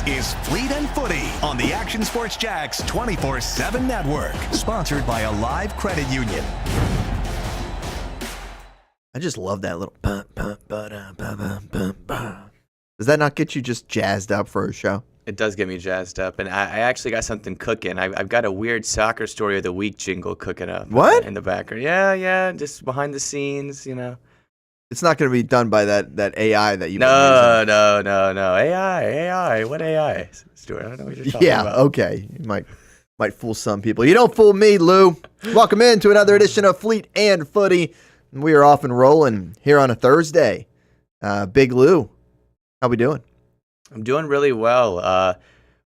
is Fleet and Footy on the Action Sports Jacks 24/7 network. Sponsored by Alive Credit Union. I just love that little. Does that not get you just jazzed up for a show? It does get me jazzed up, and I actually got something cooking. I've got a weird soccer story of the week jingle cooking up. What? In the background. Yeah, just behind the scenes, It's not going to be done by that AI that you've been using. No. AI. What AI? Stuart, I don't know what you're talking about. Yeah, okay. You might fool some people. You don't fool me, Lou. Welcome into another edition of Fleet and Footy. We are off and rolling here on a Thursday. Big Lou, how we doing? I'm doing really well.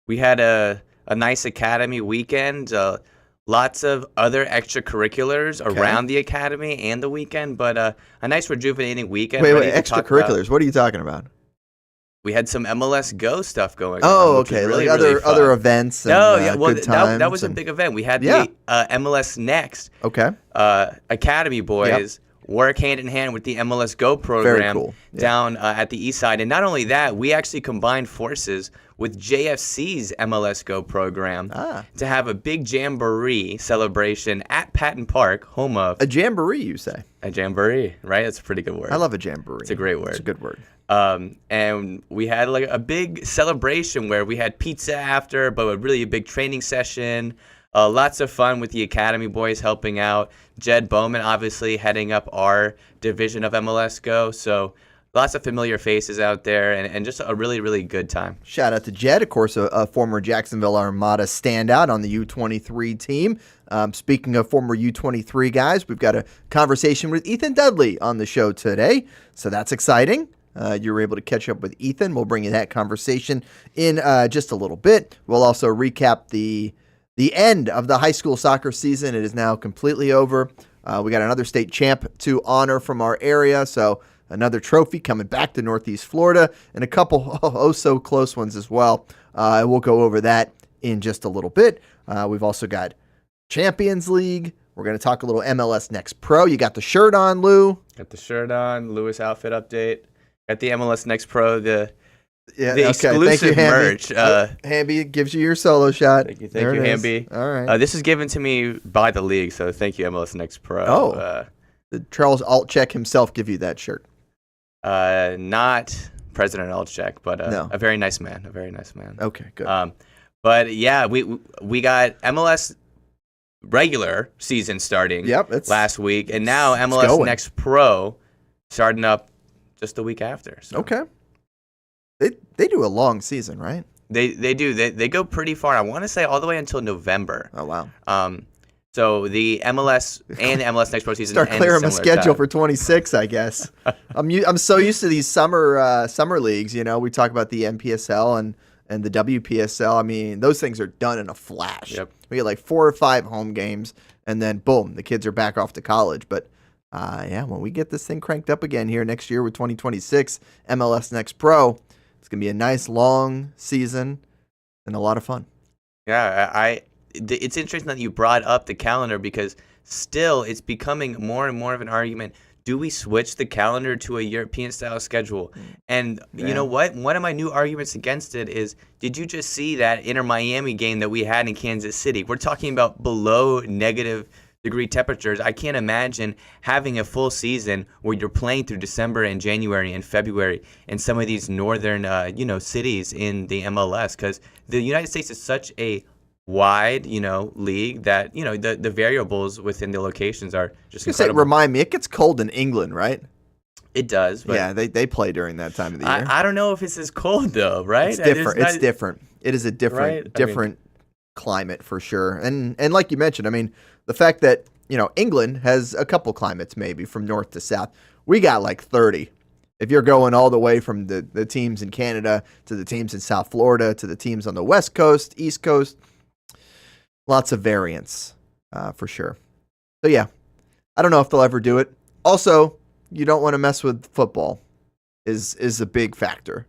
We had a nice academy weekend. Lots of other extracurriculars around the academy and the weekend, but a nice rejuvenating weekend. Wait, extracurriculars? What are you talking about? We had some MLS Go stuff going on. Oh, okay. Really, like really other events and good times. That was a big event. We had the MLS Next Academy boys work hand in hand with the MLS Go program down at the East Side. And not only that, we actually combined forces with JFC's MLS Go program to have a big jamboree celebration at Patton Park, home of... A jamboree, you say? A jamboree, right? That's a pretty good word. I love a jamboree. It's a great word. It's a good word. And we had like a big celebration where we had pizza after, but really a big training session. Lots of fun with the Academy boys helping out. Jed Bowman obviously heading up our division of MLS Go. So lots of familiar faces out there and just a really, really good time. Shout out to Jed, of course, a former Jacksonville Armada standout on the U23 team. Speaking of former U23 guys, we've got a conversation with Ethan Dudley on the show today. So that's exciting. You were able to catch up with Ethan. We'll bring you that conversation in just a little bit. We'll also recap the end of the high school soccer season. It is now completely over. We got another state champ to honor from our area, so another trophy coming back to Northeast Florida, and a couple so close ones as well. We'll go over that in just a little bit. We've also got Champions League. We're going to talk a little MLS Next Pro. You got the shirt on, Lou. Got the shirt on. Lewis outfit update. Got the MLS Next Pro. The exclusive merch. Hamby gives you your solo shot. Thank you, Hamby. All right. This is given to me by the league, so thank you, MLS Next Pro. Oh, did Charles Altcheck himself give you that shirt? Not President Altcheck, but no. A very nice man. Okay, good. But yeah, we got MLS regular season starting last week, and now MLS Next Pro starting up just the week after. So. Okay. They do a long season, right? They do. They go pretty far. I want to say all the way until November. Oh, wow. So the MLS and the MLS Next Pro season start clearing my schedule for 26, I guess. I'm so used to these summer leagues. We talk about the NPSL and the WPSL. I mean, those things are done in a flash. Yep. We get like 4 or 5 home games, and then boom, the kids are back off to college. But when we get this thing cranked up again here next year with 2026 MLS Next Pro, it's going to be a nice long season and a lot of fun. Yeah, it's interesting that you brought up the calendar because still it's becoming more and more of an argument. Do we switch the calendar to a European-style schedule? And you know what? One of my new arguments against it is, did you just see that Inter-Miami game that we had in Kansas City? We're talking about below negative degree temperatures. I can't imagine having a full season where you're playing through December and January and February in some of these northern, cities in the MLS, because the United States is such a wide, league that, the variables within the locations are just incredible. Remind me, it gets cold in England, right? It does. But yeah, they play during that time of the year. I don't know if it's as cold, though, right? It's different. It's different. It is a different climate for sure. And like you mentioned, I mean, the fact that, England has a couple climates maybe from north to south. We got like 30. If you're going all the way from the teams in Canada to the teams in South Florida to the teams on the West Coast, East Coast, lots of variance for sure. So, yeah, I don't know if they'll ever do it. Also, you don't want to mess with football is a big factor.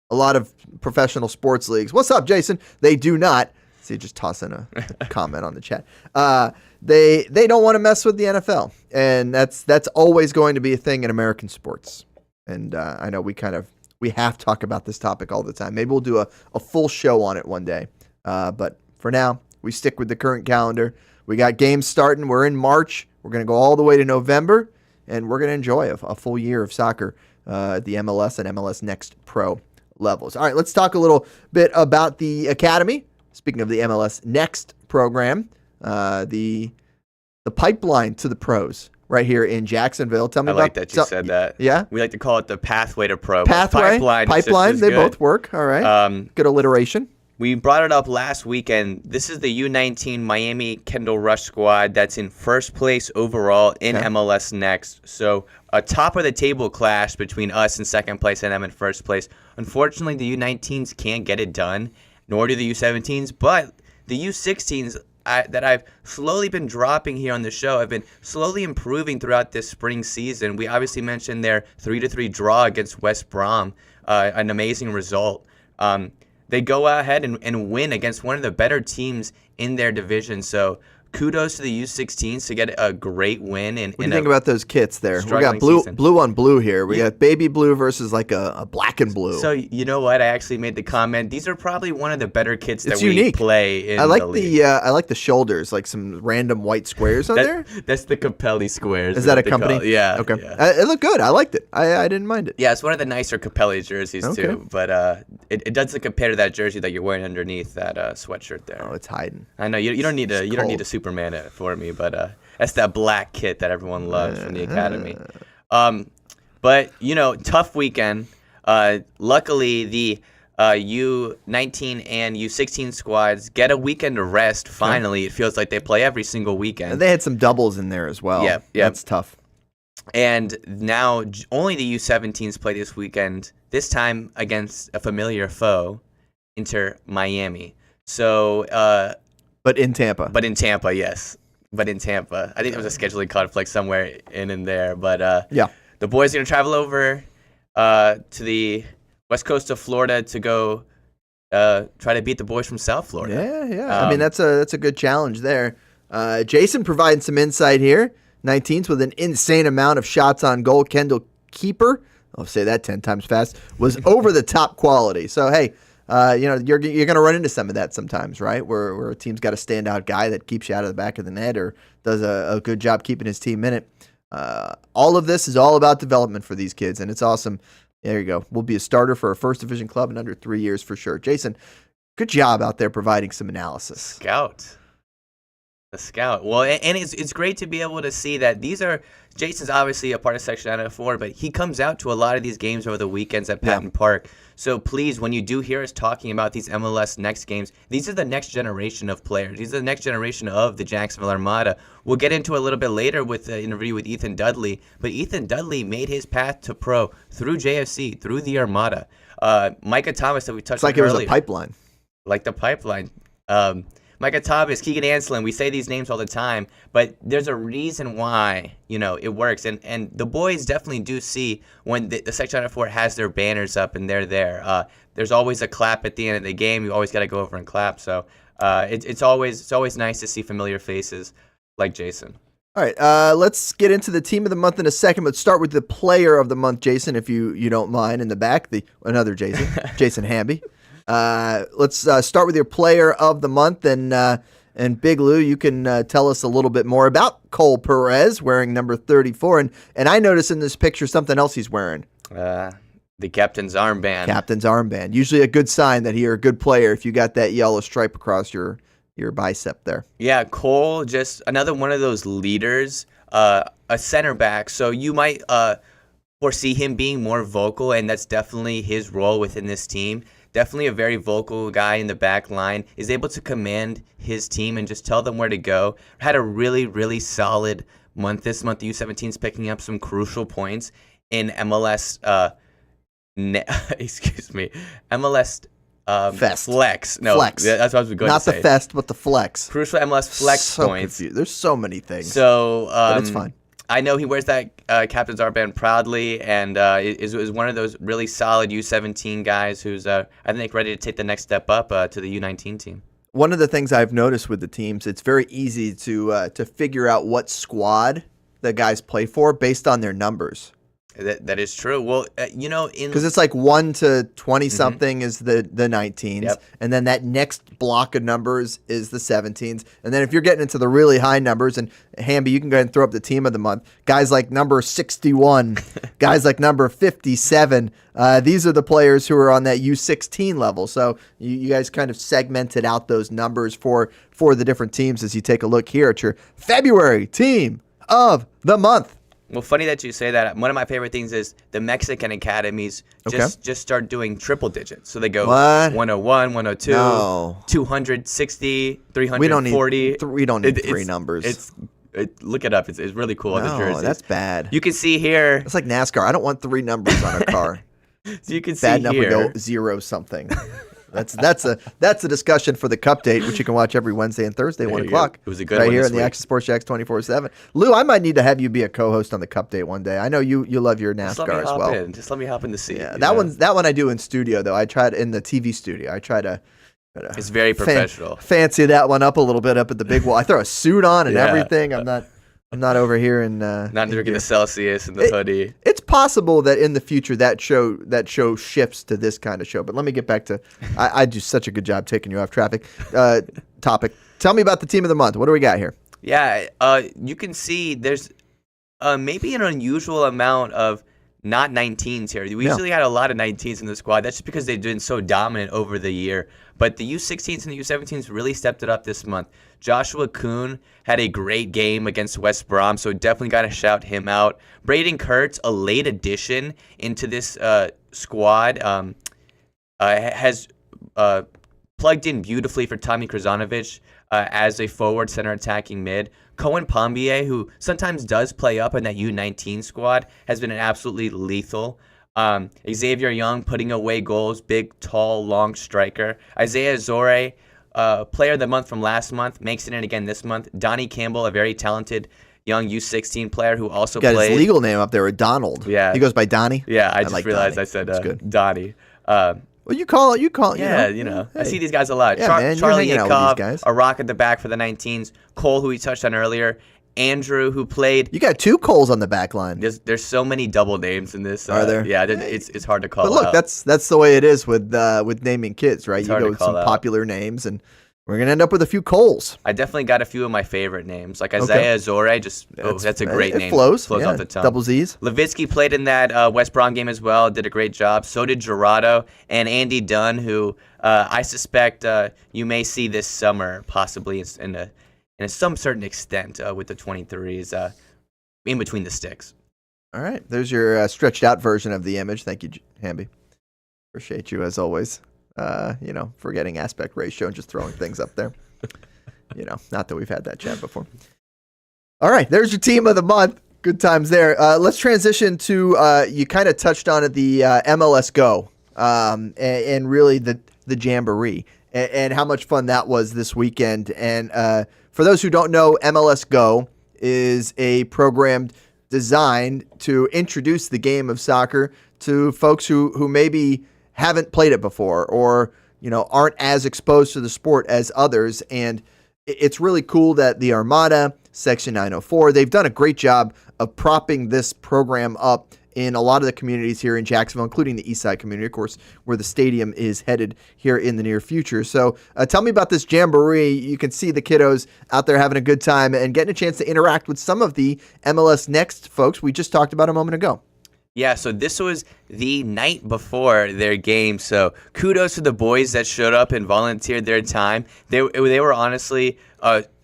A lot of professional sports leagues. What's up, Jason? They do not. See, just toss in a comment on the chat. They don't want to mess with the NFL, and that's always going to be a thing in American sports. And I know we kind of We have to talk about this topic all the time. Maybe we'll do a full show on it one day. But for now, we stick with the current calendar. We got games starting. We're in March. We're going to go all the way to November, and we're going to enjoy a full year of soccer at the MLS and MLS Next Pro levels. All right, let's talk a little bit about the Academy. Speaking of the MLS Next program, the pipeline to the pros right here in Jacksonville. Tell me about that you said that. Yeah? We like to call it the pathway to pro. Pipeline, they both work. All right. Good alliteration. We brought it up last weekend. This is the U19 Miami Kendall Rush squad that's in first place overall in MLS Next. So a top-of-the-table clash between us in second place and them in first place. Unfortunately, the U19s can't get it done, nor do the U17s, but the U16s that I've slowly been dropping here on the show have been slowly improving throughout this spring season. We obviously mentioned their 3-3 draw against West Brom, an amazing result. They go ahead and win against one of the better teams in their division. So kudos to the U16s to get a great win. What do you think about those kits there? We got blue on blue here. We got baby blue versus like a black and blue. So you know what? I actually made the comment. These are probably one of the better kits that we play in I like the league. I like the shoulders, like some random white squares on there. That's the Capelli squares. Is that a company? Yeah. Okay. Yeah. It looked good. I liked it. I didn't mind it. Yeah, it's one of the nicer Capelli jerseys too. But it doesn't compare to that jersey that you're wearing underneath that sweatshirt there. Oh, it's hiding. I know you don't need to Superman it for me, but that's that black kit that everyone loves from the Academy. But tough weekend. Luckily, the U19 and U16 squads get a weekend of rest. Finally, it feels like they play every single weekend. And they had some doubles in there as well. Yeah, that's tough. And now only the U17s play this weekend. This time against a familiar foe, Inter Miami. So. But in Tampa. Yes. But in Tampa. I think there was a scheduling conflict somewhere in there. But the boys are going to travel over to the west coast of Florida to go try to beat the boys from South Florida. Yeah. I mean, that's a good challenge there. Jason providing some insight here. 19th with an insane amount of shots on goal. Kendall keeper, I'll say that 10 times fast, was over the top quality. So, hey, you're going to run into some of that sometimes, right? Where a team's got a standout guy that keeps you out of the back of the net or does a good job keeping his team in it. All of this is all about development for these kids, and it's awesome. There you go. We'll be a starter for a first division club in under 3 years for sure. Jason, good job out there providing some analysis. The scout. Well, and it's great to be able to see that Jason's obviously a part of Section 904, but he comes out to a lot of these games over the weekends at Patton Park. So please, when you do hear us talking about these MLS Next games, these are the next generation of players. These are the next generation of the Jacksonville Armada. We'll get into a little bit later with the interview with Ethan Dudley, but Ethan Dudley made his path to pro through JFC, through the Armada. Micah Thomas that we touched on earlier. It's like it was a pipeline. Like the pipeline. Micah Thomas, Keegan Anslin, we say these names all the time, but there's a reason why, it works. And the boys definitely do see when the Section 4 has their banners up and they're there. There's always a clap at the end of the game. You always got to go over and clap. So it's always nice to see familiar faces like Jason. All right, let's get into the team of the month in a second. Let's start with the player of the month, Jason, if you don't mind, in the back. Another Jason, Jason Hamby. Let's start with your player of the month, and Big Lou, you can tell us a little bit more about Cole Perez wearing number 34, and I noticed in this picture something else he's wearing. The captain's armband. Captain's armband. Usually a good sign that you're a good player if you got that yellow stripe across your bicep there. Yeah, Cole, just another one of those leaders, a center back. So you might foresee him being more vocal, and that's definitely his role within this team. Definitely a very vocal guy in the back line, is able to command his team and just tell them where to go. Had a really, really solid month this month. The U17's picking up some crucial points in MLS, MLS Fest. Flex. No, Flex. That's what I was going to say. Not the Fest, but the Flex. Crucial MLS Flex points. Confused. There's so many things. So, but it's fine. I know he wears that captain's armband proudly, and is one of those really solid U17 guys who's, I think, ready to take the next step up to the U19 team. One of the things I've noticed with the teams, it's very easy to figure out what squad the guys play for based on their numbers. That is true. Well, because it's like 1 to 20 something is the 19s, Yep. and then that next block of numbers is the 17s, and then if you're getting into the really high numbers, and Hamby, you can go ahead and throw up the team of the month. Guys like number 61, guys like number 57. These are the players who are on that U16 level. So you guys kind of segmented out those numbers for the different teams as you take a look here at your February team of the month. Well, funny that you say that. One of my favorite things is the Mexican academies just start doing triple digits. So they go 101, 102, No. 260, 340. We don't need three numbers. Look it up. It's really cool on the jerseys. That's bad. You can see here. It's like NASCAR. I don't want three numbers on a car. So you can see Bad enough we here. go 0 something. That's a discussion for the Cup Date, which you can watch every Wednesday and Thursday, 1 you go. o'clock. It was a good right one here this in the week. Action Sports Jacks 24/7. Lou, I might need to have you be a co-host on the Cup Date one day. I know you love your NASCAR as well. Just let me hop in the seat. Yeah, that one I do in studio though. I tried in the TV studio. I try to. It's very professional. Fancy that one up a little bit up at the big wall. I throw a suit on and Yeah. everything. I'm not over here in Not drinking the Celsius and the hoodie. It's possible that in the future that show shifts to this kind of show. But let me get back to I do such a good job taking you off topic. Tell me about the team of the month. What do we got here? Yeah, you can see there's maybe an unusual amount of not 19s here. We usually had a lot of 19s in the squad. That's just because they've been so dominant over the year. But the U16s and the U17s really stepped it up this month. Joshua Kuhn had a great game against West Brom, so definitely got to shout him out. Braden Kurtz, a late addition into this squad, has plugged in beautifully for Tommy Krasanovic as a forward center attacking mid. Cohen Pombier, who sometimes does play up in that U19 squad, has been an absolutely lethal. Xavier Young putting away goals, big, tall, long striker. Isaiah Zore, player of the month from last month, makes it in again this month. Donnie Campbell, a very talented young U16 player who also Got played. his legal name up there, Donald. Yeah. He goes by Donnie? Yeah, I just like realized Donnie. I said That's good. Donnie. Well, you call it. Yeah, Hey. I see these guys a lot. Yeah, man, you're Charlie hanging out with Yakov, these guys. a rock at the back for the 19s. Cole, who we touched on earlier. Andrew, who played. You got two Coles on the back line. There's so many double names in this. Are there? Yeah, it's hard to call But look, out. that's the way it is with naming kids, right? You hard go to with call some out. popular names, and we're gonna end up with a few Coles. I definitely got a few of my favorite names, like Isaiah Zore. That's a great name. It flows. Flows yeah. off the tongue. Double Z's. Levitsky played in that West Brom game as well. Did a great job. So did Gerardo and Andy Dunn, who I suspect you may see this summer, possibly in some certain extent with the 23s in between the sticks. All right, there's your stretched out version of the image. Thank you, Hamby. Appreciate you as always. For getting aspect ratio and just throwing things up there. Not that we've had that chat before. All right, there's your team of the month. Good times there. Let's transition to you kind of touched on it, the MLS Go and really the Jamboree and how much fun that was this weekend. And for those who don't know, MLS Go is a program designed to introduce the game of soccer to folks who maybe haven't played it before or aren't as exposed to the sport as others. And it's really cool that the Armada, Section 904, they've done a great job of propping this program up in a lot of the communities here in Jacksonville, including the East Side community, of course, where the stadium is headed here in the near future. So tell me about this Jamboree. You can see the kiddos out there having a good time and getting a chance to interact with some of the MLS Next folks we just talked about a moment ago. Yeah, so this was the night before their game. So kudos to the boys that showed up and volunteered their time. They were honestly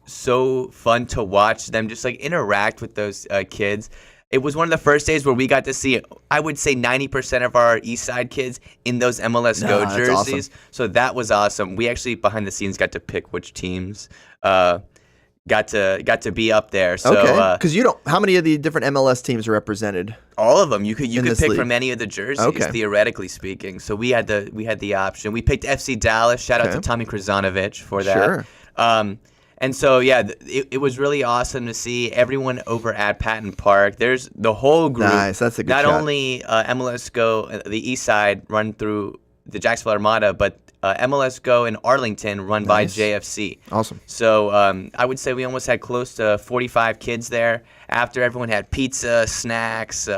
so fun to watch them just interact with those kids. It was one of the first days where we got to see, I would say, 90% of our East Side kids in those MLS Go jerseys. Awesome. So that was awesome. We actually, behind the scenes, got to pick which teams got to be up there. So, okay, because how many of the different MLS teams are represented? All of them. You could pick league? from any of the jerseys, Okay. theoretically speaking. So we had the option. We picked FC Dallas. Shout out to Tommy Krasanovic for that. Sure. And so, it was really awesome to see everyone over at Patton Park. There's the whole group. Nice, that's a good Not shot. only MLS Go, the East Side, run through the Jacksonville Armada, but MLS Go in Arlington, run by JFC. Awesome. So I would say we almost had close to 45 kids there. After everyone had pizza, snacks,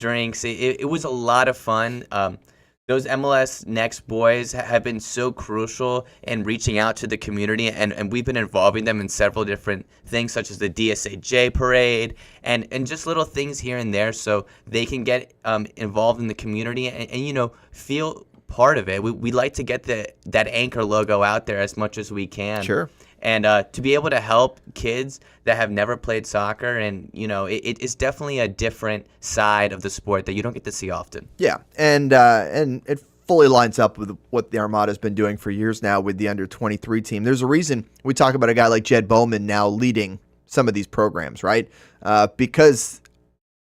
drinks. It was a lot of fun. Those MLS Next boys have been so crucial in reaching out to the community, and we've been involving them in several different things, such as the DSAJ parade and just little things here and there, so they can get involved in the community and feel part of it. We like to get that anchor logo out there as much as we can. Sure. And to be able to help kids that have never played soccer, and it is definitely a different side of the sport that you don't get to see often. Yeah, and it fully lines up with what the Armada's been doing for years now with the under-23 team. There's a reason we talk about a guy like Jed Bowman now leading some of these programs, right? Because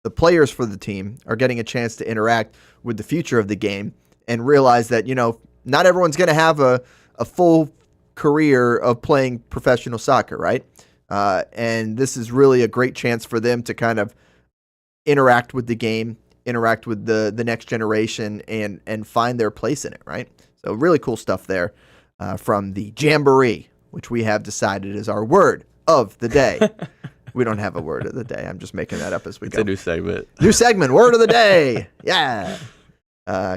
the players for the team are getting a chance to interact with the future of the game and realize that, not everyone's going to have a full career of playing professional soccer, right? And this is really a great chance for them to kind of interact with the game, interact with the next generation, and find their place in it, right? So really cool stuff there from the Jamboree, which we have decided is our word of the day. We don't have a word of the day. I'm just making that up as we go. It's a new segment. New segment, word of the day. Yeah.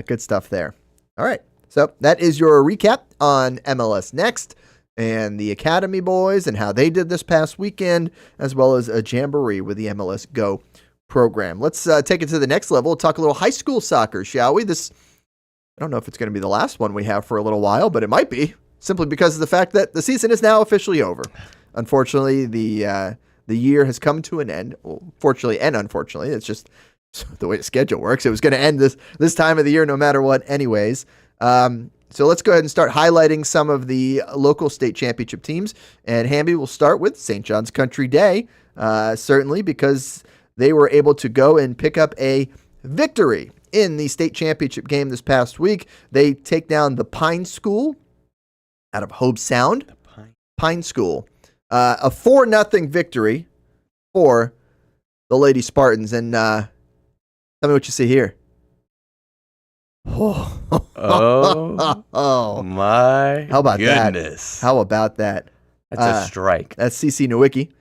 Good stuff there. All right. So that is your recap on MLS Next and the Academy boys and how they did this past weekend, as well as a Jamboree with the MLS Go program. Let's take it to the next level. We'll talk a little high school soccer, shall we? I don't know if it's going to be the last one we have for a little while, but it might be, simply because of the fact that the season is now officially over. Unfortunately, the year has come to an end. Well, fortunately and unfortunately, it's just the way the schedule works. It was going to end this time of the year no matter what anyways. So let's go ahead and start highlighting some of the local state championship teams. And Hamby will start with St. John's Country Day, certainly because they were able to go and pick up a victory in the state championship game this past week. They take down the Pine School out of Hobe Sound. Pine School. A 4-0 victory for the Lady Spartans. And tell me what you see here. Oh my How about goodness. How about that? That's a strike. That's CC Nowicki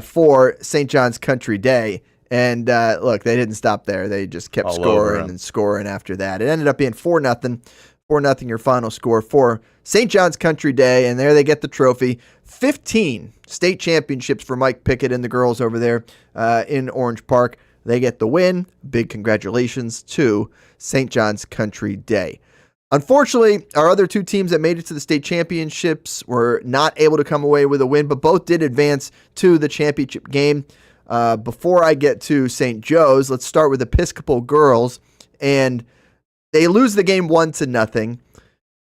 for St. John's Country Day. And look, they didn't stop there. They just kept scoring and scoring after that. It ended up being 4-0. 4-0 your final score for St. John's Country Day. And there they get the trophy. 15 state championships for Mike Pickett and the girls over there in Orange Park. They get the win. Big congratulations to St. John's Country Day. Unfortunately, our other two teams that made it to the state championships were not able to come away with a win, but both did advance to the championship game. Before I get to St. Joe's, let's start with Episcopal girls. And they lose the game 1-0.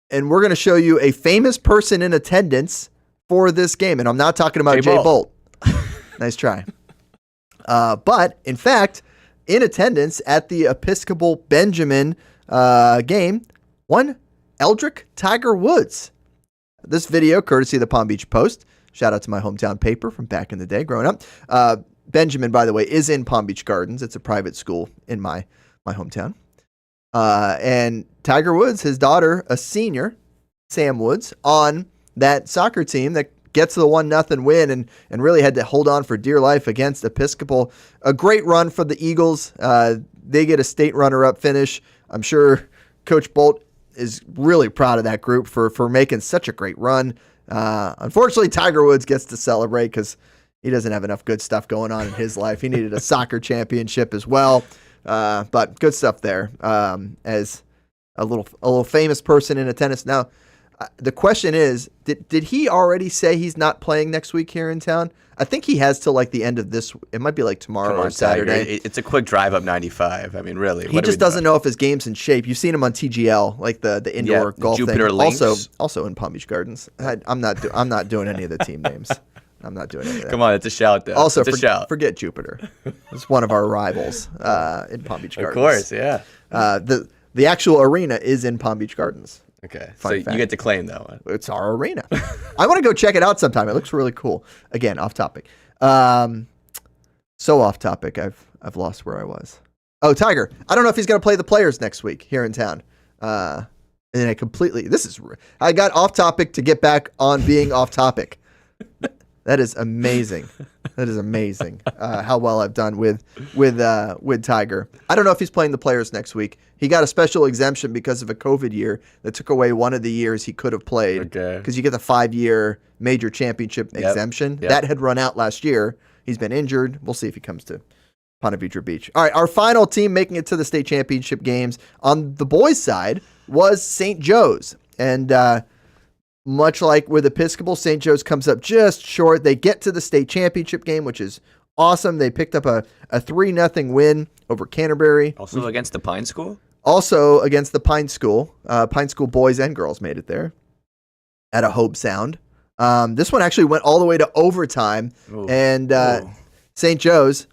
And we're going to show you a famous person in attendance for this game. And I'm not talking about Jay Bolt. Nice try. But, in fact, in attendance at the Episcopal Benjamin game, one Eldrick Tiger Woods. This video, courtesy of the Palm Beach Post. Shout out to my hometown paper from back in the day growing up. Benjamin, by the way, is in Palm Beach Gardens. It's a private school in my hometown. And Tiger Woods, his daughter, a senior, Sam Woods, on that soccer team that gets the 1-0 win and really had to hold on for dear life against Episcopal. A great run for the Eagles. They get a state runner-up finish. I'm sure Coach Bolt is really proud of that group for making such a great run. Unfortunately, Tiger Woods gets to celebrate because he doesn't have enough good stuff going on in his life. He needed a soccer championship as well. But good stuff there as a little famous person in attendance. Now, the question is, did he already say he's not playing next week here in town? I think he has till like the end of this. It might be like tomorrow or Saturday. It's a quick drive up 95. I mean, really. He just doesn't know if his game's in shape. You've seen him on TGL, like the indoor golf Jupiter thing. Links. Also in Palm Beach Gardens. I'm not doing any of the team names. I'm not doing any of that. Come on, it's a shout though. Also, forget Jupiter. It's one of our rivals in Palm Beach Gardens. Of course, yeah. The actual arena is in Palm Beach Gardens. Okay, so you get to claim that one. It's our arena. I want to go check it out sometime. It looks really cool. Again, off topic. So off topic. I've lost where I was. Oh, Tiger. I don't know if he's going to play the Players next week here in town. And I got off topic to get back on being off topic. That is amazing. That is amazing. How well I've done with Tiger. I don't know if he's playing the Players next week. He got a special exemption because of a COVID year that took away one of the years he could have played. Because you get the 5-year major championship exemption. That had run out last year. He's been injured. We'll see if he comes to Ponte Vedra Beach. All right, our final team making it to the state championship games on the boys' side was St. Joe's. And much like with Episcopal, St. Joe's comes up just short. They get to the state championship game, which is awesome. They picked up a 3-0 win over Canterbury. Also against the Pine School? Also against the Pine School. Pine School boys and girls made it there at a Hope Sound. This one actually went all the way to overtime. And St. Joe's,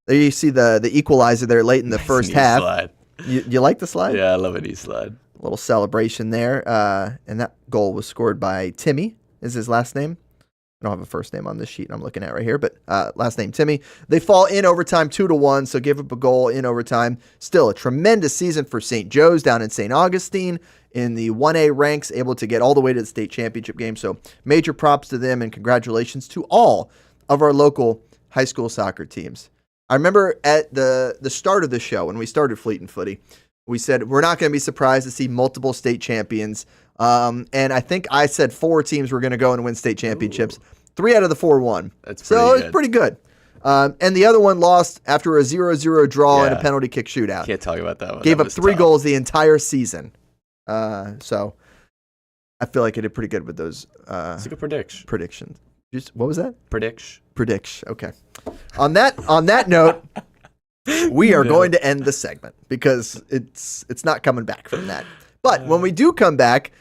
there you see the equalizer there late in the first half. Slide. You like the slide? Yeah, I love an E-slide. A little celebration there. And that goal was scored by Timmy, is his last name. I don't have a first name on this sheet I'm looking at right here, but last name Timmy. They fall in overtime 2-1, so give up a goal in overtime. Still a tremendous season for St. Joe's down in St. Augustine in the 1A ranks, able to get all the way to the state championship game. So major props to them and congratulations to all of our local high school soccer teams. I remember at the start of the show when we started Fleet Footy, we said we're not going to be surprised to see multiple state champions. And I think I said 4 teams were going to go and win state championships. 3 out of the 4 won. That's pretty good. It's pretty good. And the other one lost after a 0-0 draw and a penalty kick shootout. Can't talk about that one. Gave up 3 goals the entire season. So I feel like I did pretty good with those it's a good prediction. predictions. What was that? Prediction. Okay. On that note, we are going to end the segment because it's not coming back from that. But when we do come back,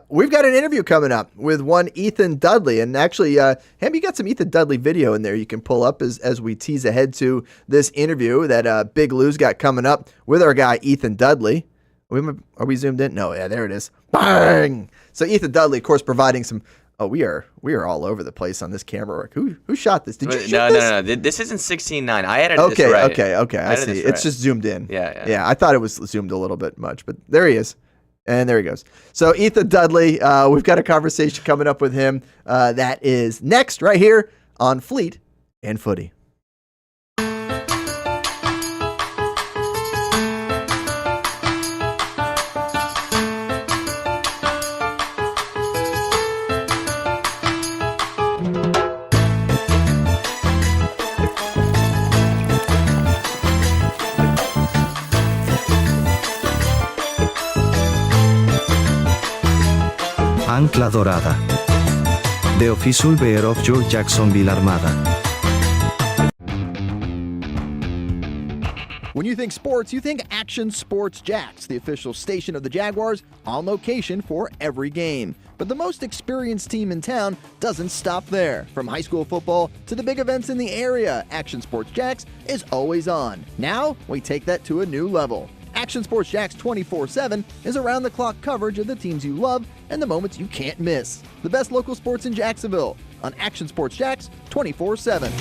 we've got an interview coming up with one Ethan Dudley. And actually, Ham, you got some Ethan Dudley video in there you can pull up as we tease ahead to this interview that Big Lou's got coming up with our guy Ethan Dudley. Are we zoomed in? No, yeah, there it is. Bang! So Ethan Dudley, of course, providing some... Oh, we are all over the place on this camera work. Who shot this? Did you shoot this? No. This isn't 16:9. I edited this right. Okay. I see. It's just zoomed in. Yeah. I thought it was zoomed a little bit much, but there he is. And there he goes. So Ethan Dudley, we've got a conversation coming up with him that is next right here on Fleet and Footy. Ancla Dorada. The official bear of your Jacksonville Armada. When you think sports, you think Action Sports Jacks, the official station of the Jaguars, on location for every game. But the most experienced team in town doesn't stop there. From high school football to the big events in the area, Action Sports Jacks is always on. Now, we take that to a new level. Action Sports Jacks 24/7 is around-the-clock coverage of the teams you love and the moments you can't miss. The best local sports in Jacksonville on Action Sports Jacks 24/7.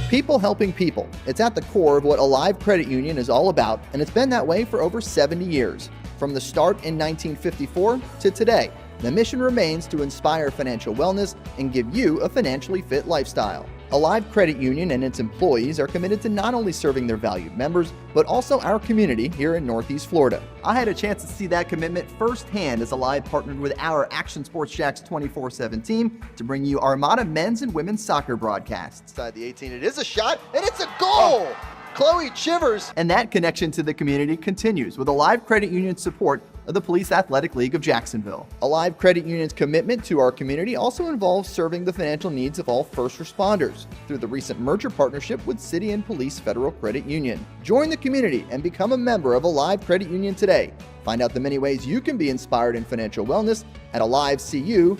People helping people. It's at the core of what Alive Credit Union is all about, and it's been that way for over 70 years. From the start in 1954 to today, the mission remains to inspire financial wellness and give you a financially fit lifestyle. Alive Credit Union and its employees are committed to not only serving their valued members, but also our community here in Northeast Florida. I had a chance to see that commitment firsthand as Alive partnered with our Action Sports Jacks 24/7 team to bring you Armada men's and women's soccer broadcasts. Inside the 18, it is a shot, and it's a goal! Chloe Chivers! And that connection to the community continues with Alive Credit Union's support of the Police Athletic League of Jacksonville. Alive Credit Union's commitment to our community also involves serving the financial needs of all first responders through the recent merger partnership with City and Police Federal Credit Union. Join the community and become a member of Alive Credit Union today. Find out the many ways you can be inspired in financial wellness at alivecu.coop.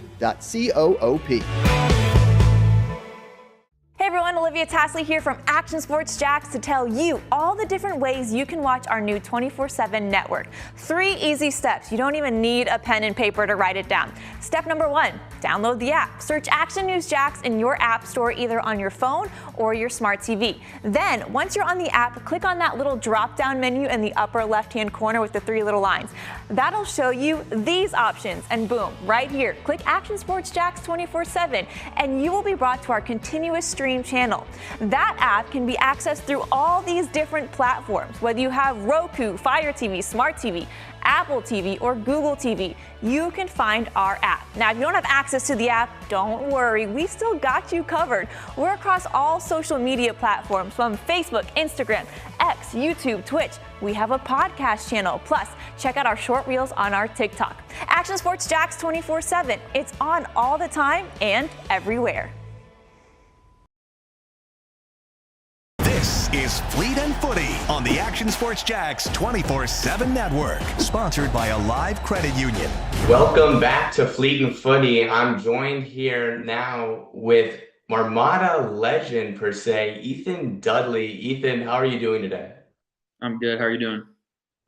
Hey everyone, everyone, Olivia Tasley here from Action Sports Jacks to tell you all the different ways you can watch our new 24/7 network. 3 easy steps. You don't even need a pen and paper to write it down. Step number 1, download the app. Search Action News Jacks in your app store, either on your phone or your smart TV. Then, once you're on the app, click on that little drop-down menu in the upper left-hand corner with the 3 little lines. That'll show you these options, and boom, right here, click Action Sports Jacks 24/7, and you will be brought to our continuous stream channel. That app can be accessed through all these different platforms, whether you have Roku, Fire TV, Smart TV, Apple TV, or Google TV. You can find our app. Now, if you don't have access to the app, don't worry, we still got you covered. We're across all social media platforms, from Facebook, Instagram, X, YouTube, Twitch. We have a podcast channel. Plus, check out our short reels on our TikTok. Action Sports Jacks 24/7. It's on all the time and everywhere. This is Fleet and Footy on the Action Sports Jacks 24/7 network, sponsored by a live credit union. Welcome back to Fleet and Footy. I'm joined here now with Armada legend, per se, Ethan Dudley. Ethan, how are you doing today? I'm good. How are you doing?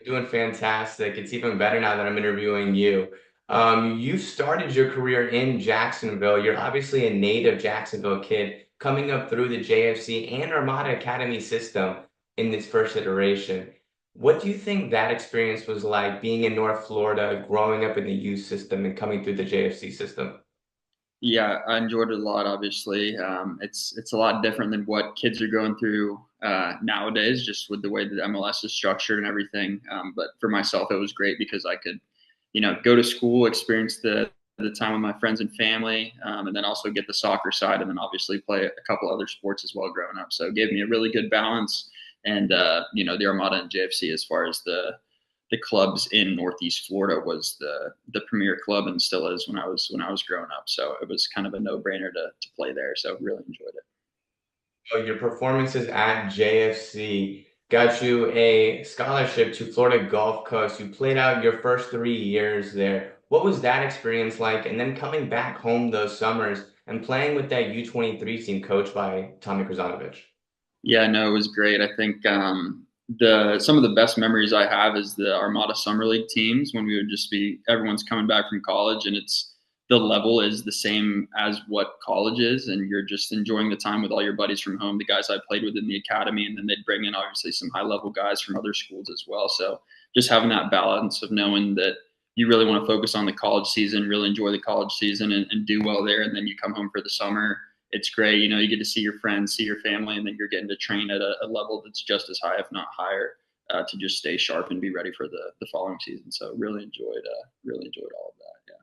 Doing fantastic. It's even better now that I'm interviewing you. You started your career in Jacksonville. You're obviously a native Jacksonville kid, coming up through the JFC and Armada Academy system in this first iteration. What do you think that experience was like, being in North Florida, growing up in the youth system and coming through the JFC system? Yeah, I enjoyed it a lot. Obviously, it's a lot different than what kids are going through nowadays, just with the way that MLS is structured and everything. But for myself, it was great because I could, go to school, experience the time with my friends and family, and then also get the soccer side, and then obviously play a couple other sports as well growing up. So it gave me a really good balance. And the Armada and JFC, as far as the clubs in Northeast Florida, was the premier club, and still is when I was growing up. So it was kind of a no-brainer to play there. So really enjoyed it. So your performances at JFC got you a scholarship to Florida Gulf Coast. You played out your first 3 years there. What was that experience like? And then coming back home those summers and playing with that U23 team coached by Tommy Krzanovich. Yeah, no, it was great. I think some of the best memories I have is the Armada Summer League teams, when we would just everyone's coming back from college, and the level is the same as what college is, and you're just enjoying the time with all your buddies from home, the guys I played with in the academy, and then they'd bring in obviously some high level guys from other schools as well. So just having that balance of knowing that you really want to focus on the college season, really enjoy the college season, and do well there, and then you come home for the summer. It's great. You get to see your friends, see your family, and then you're getting to train at a level that's just as high, if not higher, to just stay sharp and be ready for the following season. So really enjoyed all of that. Yeah.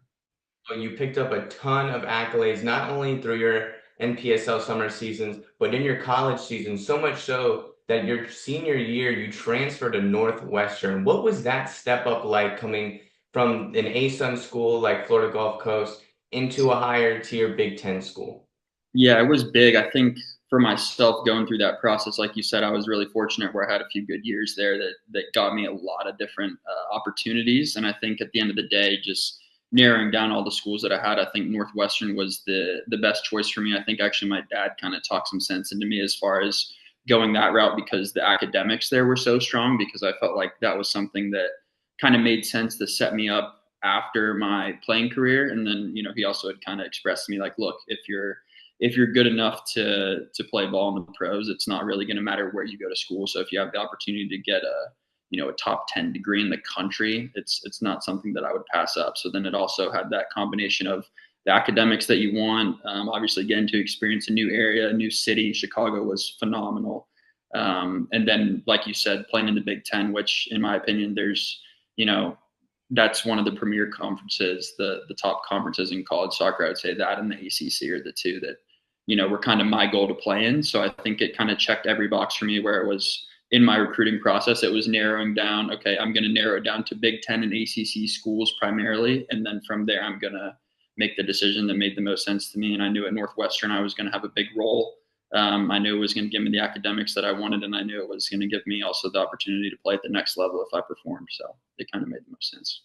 So you picked up a ton of accolades, not only through your NPSL summer seasons, but in your college season, so much so that your senior year, you transferred to Northwestern. What was that step up like, coming from an ASUN school like Florida Gulf Coast into a higher tier Big Ten school? Yeah, it was big. I think for myself, going through that process, like you said, I was really fortunate where I had a few good years there that got me a lot of different opportunities. And I think at the end of the day, just narrowing down all the schools that I had, I think Northwestern was the best choice for me. I think actually my dad kind of talked some sense into me as far as going that route, because the academics there were so strong, because I felt like that was something that kind of made sense to set me up after my playing career. And then, he also had kind of expressed to me like, look, if you're good enough to play ball in the pros, it's not really going to matter where you go to school. So if you have the opportunity to get a top 10 degree in the country, it's not something that I would pass up. So then it also had that combination of the academics that you want, obviously getting to experience a new area, a new city. Chicago was phenomenal. And then, like you said, playing in the Big Ten, which in my opinion, there's, that's one of the premier conferences, the top conferences in college soccer. I would say that and the ACC are the two that, were kind of my goal to play in. So I think it kind of checked every box for me, where it was in my recruiting process, it was narrowing down, okay, I'm going to narrow it down to Big Ten and ACC schools primarily. And then from there, I'm going to make the decision that made the most sense to me. And I knew at Northwestern, I was going to have a big role. I knew it was going to give me the academics that I wanted, and I knew it was going to give me also the opportunity to play at the next level if I performed. So it kind of made the most sense.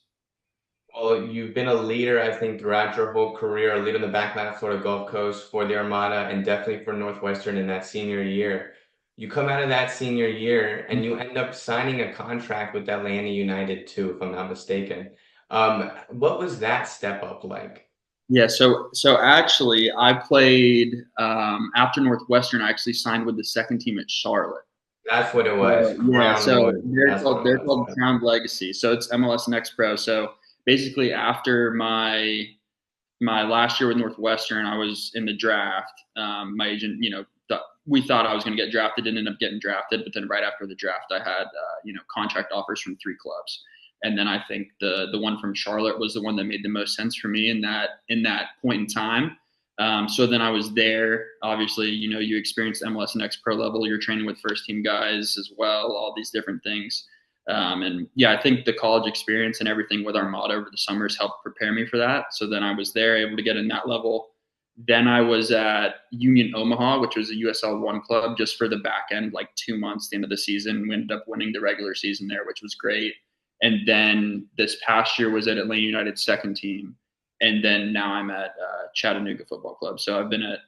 Well, you've been a leader, I think, throughout your whole career, a leader in the backline of Florida Gulf Coast for the Armada and definitely for Northwestern in that senior year. You come out of that senior year and you end up signing a contract with Atlanta United too, if I'm not mistaken. What was that step up like? Yeah, so actually, I played after Northwestern. I actually signed with the second team at Charlotte. That's what it was. Yeah, Crown so Royal. That's what they're it called was. Crown Legacy. So it's MLS Next Pro. So basically, after my last year with Northwestern, I was in the draft. My agent, we thought I was going to get drafted, didn't end up getting drafted. But then right after the draft, I had contract offers from 3 clubs. And then I think the one from Charlotte was the one that made the most sense for me in that point in time. So then I was there. Obviously, you experience MLS Next Pro level. You're training with first team guys as well, all these different things. And yeah, I think the college experience and everything with Armada over the summers helped prepare me for that. So then I was there, able to get in that level. Then I was at Union Omaha, which was a USL 1 club, just for the back end, like 2 months, the end of the season. We ended up winning the regular season there, which was great. And then this past year was at Atlanta United's second team. And then now I'm at Chattanooga Football Club. So I've been at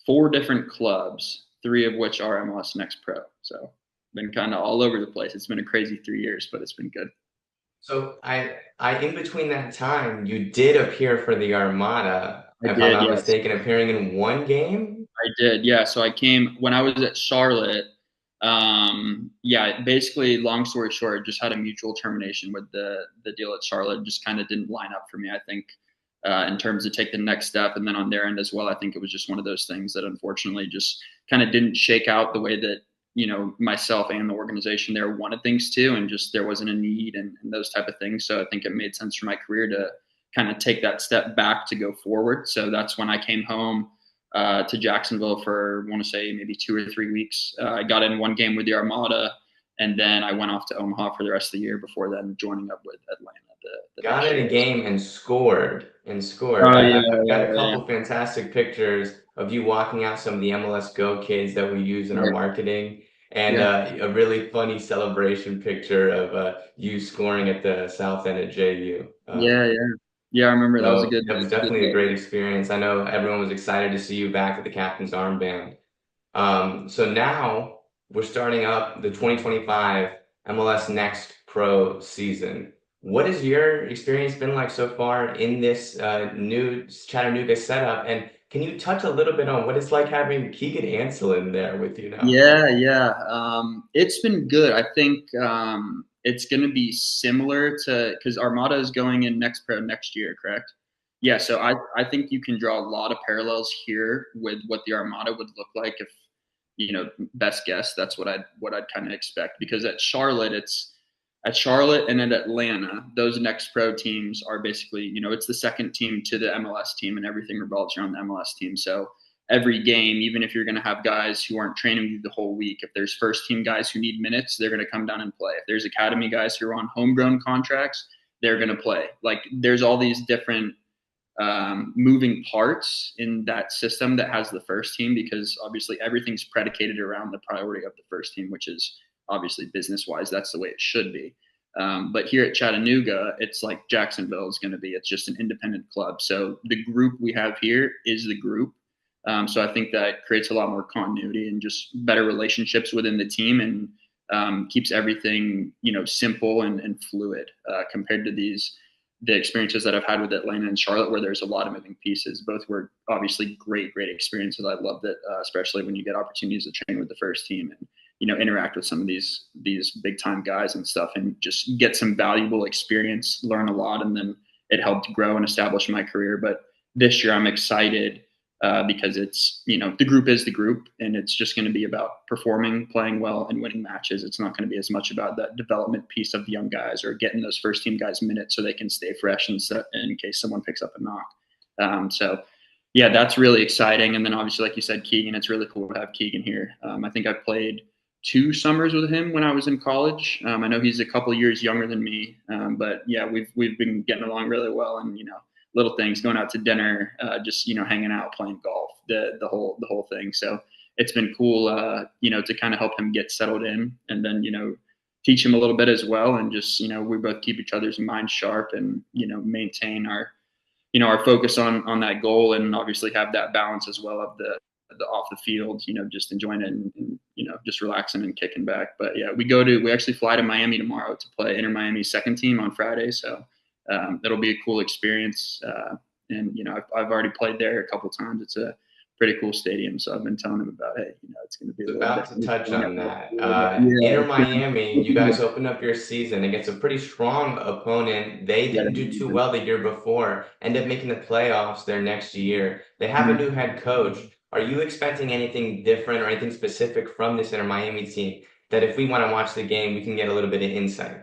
4 different clubs, 3 of which are MLS Next Pro. So been kind of all over the place. It's been a crazy 3 years, but it's been good. So I in between that time, you did appear for the Armada, if I'm not mistaken, appearing in 1 game? I did, yeah. So I came when I was at Charlotte. Basically, long story short, just had a mutual termination with the deal at Charlotte. Just kind of didn't line up for me, I think, in terms of take the next step. And then on their end as well, I think it was just one of those things that unfortunately just kind of didn't shake out the way that, myself and the organization there wanted things to, and just there wasn't a need and those type of things. So I think it made sense for my career to kind of take that step back to go forward. So that's when I came home to Jacksonville for, I want to say, maybe 2 or 3 weeks. I got in 1 game with the Armada, and then I went off to Omaha for the rest of the year before then joining up with Atlanta. Got in a game and scored. Oh, yeah, I've got a couple fantastic pictures of you walking out some of the MLS Go kids that we use in our marketing, and a really funny celebration picture of you scoring at the south end at JU. Yeah, I remember that was a good. That was definitely a great experience. I know everyone was excited to see you back at the captain's armband. So now we're starting up the 2025 MLS Next Pro season. What has your experience been like so far in this new Chattanooga setup? And can you touch a little bit on what it's like having Keegan Ansel in there with you now? Yeah. It's been good. I think it's going to be similar to, because Armada is going in Next Pro next year, correct? Yeah, so I think you can draw a lot of parallels here with what the Armada would look like if, best guess, that's what I'd kind of expect. Because at Charlotte and at Atlanta, those Next Pro teams are basically, it's the second team to the MLS team, and everything revolves around the MLS team. So every game, even if you're going to have guys who aren't training with you the whole week, if there's first team guys who need minutes, they're going to come down and play. If there's academy guys who are on homegrown contracts, they're going to play. Like, there's all these different moving parts in that system that has the first team, because obviously everything's predicated around the priority of the first team, which is obviously business wise, that's the way it should be. But here at Chattanooga, it's like Jacksonville is going to be. It's just an independent club. So the group we have here is the group. So I think that creates a lot more continuity and just better relationships within the team, and keeps everything, simple and fluid compared to the experiences that I've had with Atlanta and Charlotte, where there's a lot of moving pieces. Both were obviously great experiences. I loved it, especially when you get opportunities to train with the first team and, interact with some of these big time guys and stuff, and just get some valuable experience, learn a lot. And then it helped grow and establish my career. But this year I'm excited because it's, the group is the group, and it's just going to be about performing, playing well, and winning matches. It's not going to be as much about that development piece of the young guys or getting those first team guys minutes so they can stay fresh and set in case someone picks up a knock. So yeah, that's really exciting. And then obviously, like you said, Keegan, it's really cool to have Keegan here. I think I played 2 summers with him when I was in college. I know he's a couple years younger than me, but yeah, we've been getting along really well, and little things, going out to dinner, just hanging out, playing golf, the whole thing. So it's been cool, to kind of help him get settled in, and then teach him a little bit as well. And just, we both keep each other's minds sharp and, maintain our, our focus on that goal, and obviously have that balance as well of the off the field, just enjoying it and just relaxing and kicking back. But yeah, we actually fly to Miami tomorrow to play Inter Miami's second team on Friday. So it'll be a cool experience. And, I've already played there a couple times. It's a pretty cool stadium. So I've been telling him about, hey, it's going to be about to touch on that. Inter Miami, you guys opened up your season against a pretty strong opponent. They didn't do too well the year before, ended up making the playoffs their next year. They have a new head coach. Are you expecting anything different or anything specific from this Inter Miami team that if we want to watch the game, we can get a little bit of insight?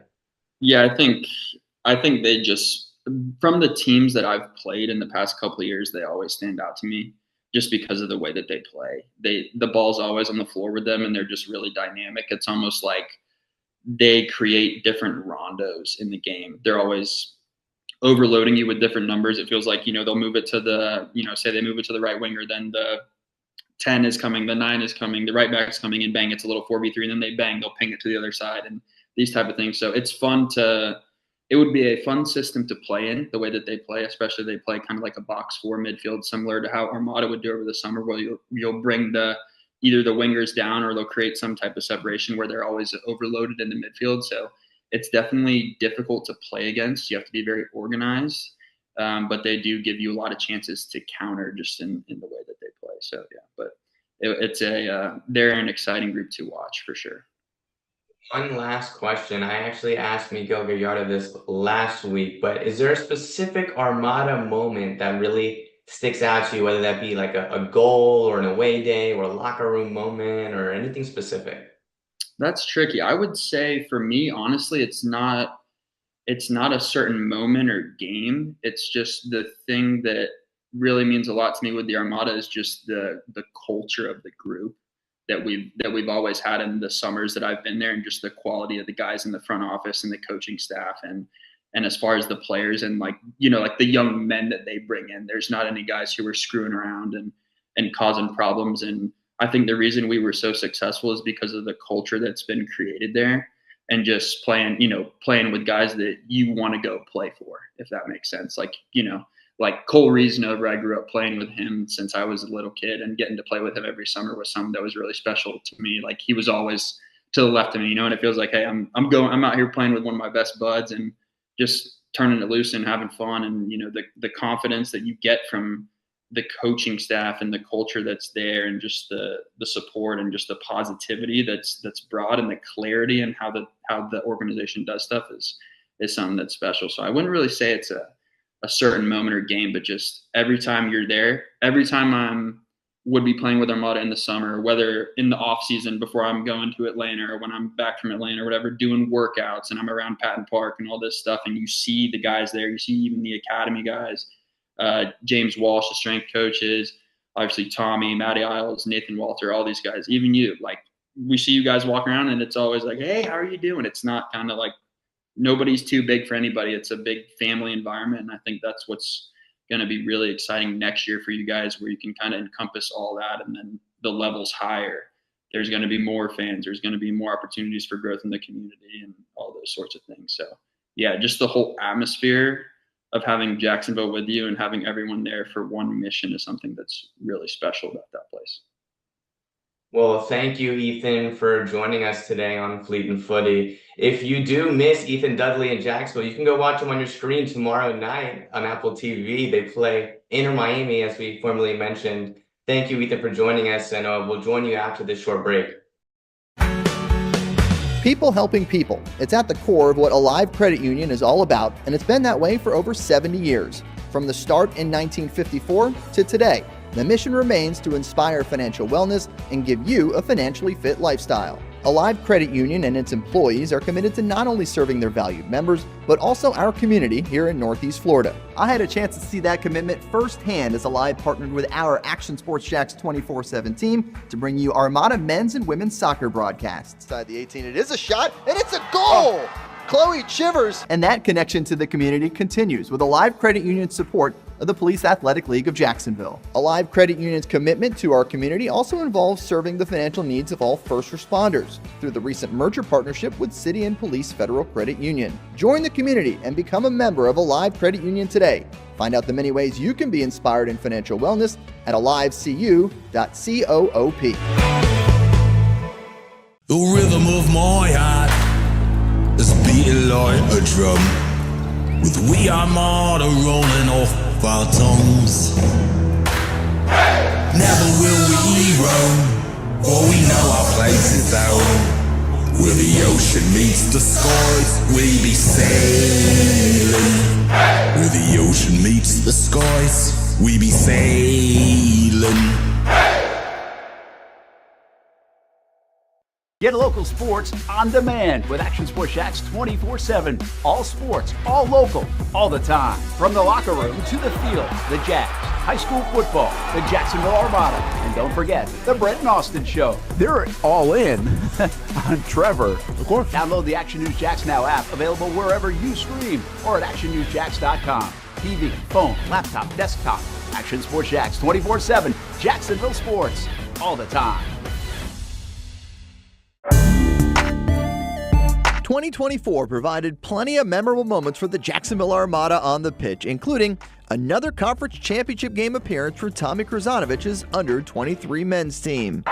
Yeah, I think they just, from the teams that I've played in the past couple of years, they always stand out to me just because of the way that they play. The ball's always on the floor with them, and they're just really dynamic. It's almost like they create different rondos in the game. They're always overloading you with different numbers. It feels like, they'll move it to the, say they move it to the right winger, then the 10 is coming, the 9 is coming, the right back is coming, and bang, it's a little 4v3, and then they'll ping it to the other side, and these type of things. So it would be a fun system to play in, the way that they play, especially they play kind of like a box 4 midfield, similar to how Armada would do over the summer, where you'll bring either the wingers down, or they'll create some type of separation where they're always overloaded in the midfield. So it's definitely difficult to play against. You have to be very organized, but they do give you a lot of chances to counter just in the way that they play. So yeah, but they're an exciting group to watch for sure. One last question. I actually asked Miguel Gallardo this last week, but is there a specific Armada moment that really sticks out to you, whether that be like a goal or an away day or a locker room moment or anything specific? That's tricky. I would say for me, honestly, it's not a certain moment or game. It's just the thing that really means a lot to me with the Armada is just the culture of the group that we've always had in the summers that I've been there, and just the quality of the guys in the front office and the coaching staff, and as far as the players and like the young men that they bring in, there's not any guys who are screwing around and causing problems. And I think the reason we were so successful is because of the culture that's been created there, and just playing with guys that you want to go play for, if that makes sense. Like Cole Reasnover, I grew up playing with him since I was a little kid, and getting to play with him every summer was something that was really special to me. Like, he was always to the left of me, and it feels like, hey, I'm out here playing with one of my best buds and just turning it loose and having fun. And, the confidence that you get from the coaching staff and the culture that's there, and just the support and just the positivity that's brought, and the clarity and how the organization does stuff is something that's special. So I wouldn't really say it's a certain moment or game, but just every time you're there, every time would be playing with Armada in the summer, whether in the off season before I'm going to Atlanta, or when I'm back from Atlanta or whatever, doing workouts, and I'm around Patton Park and all this stuff, and you see the guys there, you see even the academy guys, James Walsh, the strength coaches, obviously Tommy, Matty Isles, Nathan Walter, all these guys, even you, like, we see you guys walk around, and it's always like, hey, how are you doing? It's not kind of like nobody's too big for anybody. It's a big family environment. And I think that's what's going to be really exciting next year for you guys, where you can kind of encompass all that. And then the levels higher, there's going to be more fans. There's going to be more opportunities for growth in the community and all those sorts of things. So yeah, just the whole atmosphere of having Jacksonville with you and having everyone there for one mission is something that's really special about that place. Well, thank you, Ethan, for joining us today on Fleet and Footy. If you do miss Ethan Dudley in Jacksonville, you can go watch him on your screen tomorrow night on Apple TV. They play Inter Miami, as we formerly mentioned. Thank you, Ethan, for joining us, and we'll join you after this short break. People helping people. It's at the core of what Alive Credit Union is all about, and it's been that way for over 70 years. From the start in 1954 to today, the mission remains to inspire financial wellness and give you a financially fit lifestyle. Alive Credit Union and its employees are committed to not only serving their valued members, but also our community here in Northeast Florida. I had a chance to see that commitment firsthand as Alive partnered with our Action Sports Jacks 24/7 team to bring you Armada men's and women's soccer broadcasts. Inside the 18, it is a shot, and it's a goal! Chloe Chivers. And that connection to the community continues with Alive Credit Union support of the Police Athletic League of Jacksonville. Alive Credit Union's commitment to our community also involves serving the financial needs of all first responders through the recent merger partnership with City and Police Federal Credit Union. Join the community and become a member of Alive Credit Union today. Find out the many ways you can be inspired in financial wellness at alivecu.coop. The rhythm of my heart is beating like a drum, with we Armada rolling off our tongues. Never will we roam, for we know our place is home. Where the ocean meets the skies, we be sailing. Where the ocean meets the skies, we be sailing. Get local sports on demand with Action Sports Jacks 24/7. All sports, all local, all the time. From the locker room to the field, the Jacks, high school football, the Jacksonville Armada, and don't forget the Brett and Austin Show. They're all in on Trevor. Of course. Download the Action News Jacks Now app, available wherever you stream or at actionnewsjacks.com. TV, phone, laptop, desktop. Action Sports Jacks 24/7. Jacksonville sports, all the time. 2024 provided plenty of memorable moments for the Jacksonville Armada on the pitch, including another conference championship game appearance for Tommy Kruzanovich's under-23 men's team.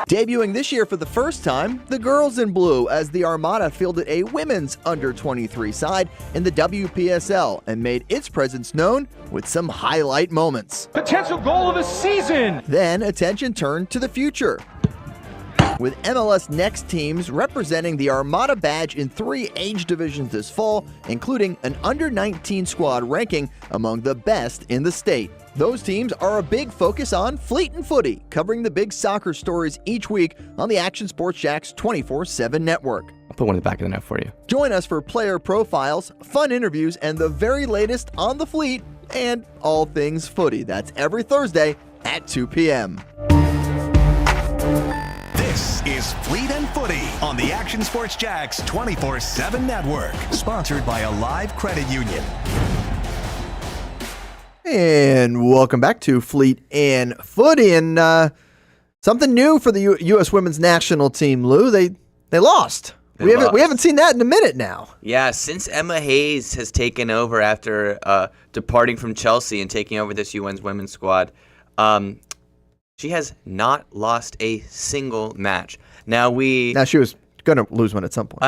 Debuting this year for the first time, the girls in blue, as the Armada fielded a women's under-23 side in the WPSL and made its presence known with some highlight moments. Potential goal of the season! Then attention turned to the future, with MLS Next teams representing the Armada badge in 3 age divisions this fall, including an under-19 squad ranking among the best in the state. Those teams are a big focus on Fleet Footy, covering the big soccer stories each week on the Action Sports Jacks 24/7 network. I'll put one in the back of the net for you. Join us for player profiles, fun interviews, and the very latest on the Fleet and all things footy. That's every Thursday at 2 p.m. This is Fleet and Footy on the Action Sports Jacks 24/7 network, sponsored by Alive Credit Union. And welcome back to Fleet and Footy, and something new for the U.S. women's national team. Lou, they lost. We haven't seen that in a minute now. Yeah, since Emma Hayes has taken over after departing from Chelsea and taking over this UN's women's squad, she has not lost a single match. Now she was going to lose one at some point.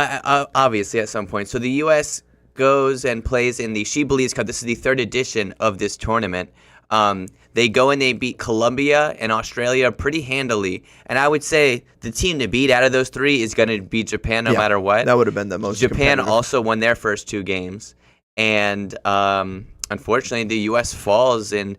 Obviously, at some point. So the U.S. goes and plays in the She Believes Cup. This is the 3rd edition of this tournament. They go and they beat Colombia and Australia pretty handily. And I would say the team to beat out of those 3 is going to be Japan no matter what. That would have been the most Japan also won their first 2 games. And unfortunately, the U.S. falls in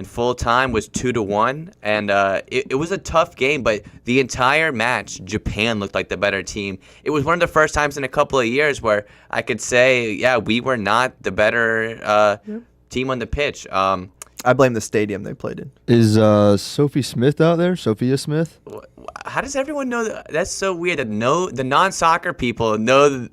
full time was 2-1, and it was a tough game, but the entire match, Japan looked like the better team. It was one of the first times in a couple of years where I could say, yeah, we were not the better team on the pitch. I blame the stadium they played in. Is Sophie Smith out there? Sophia Smith? How does everyone know that? That's so weird that the non-soccer people know.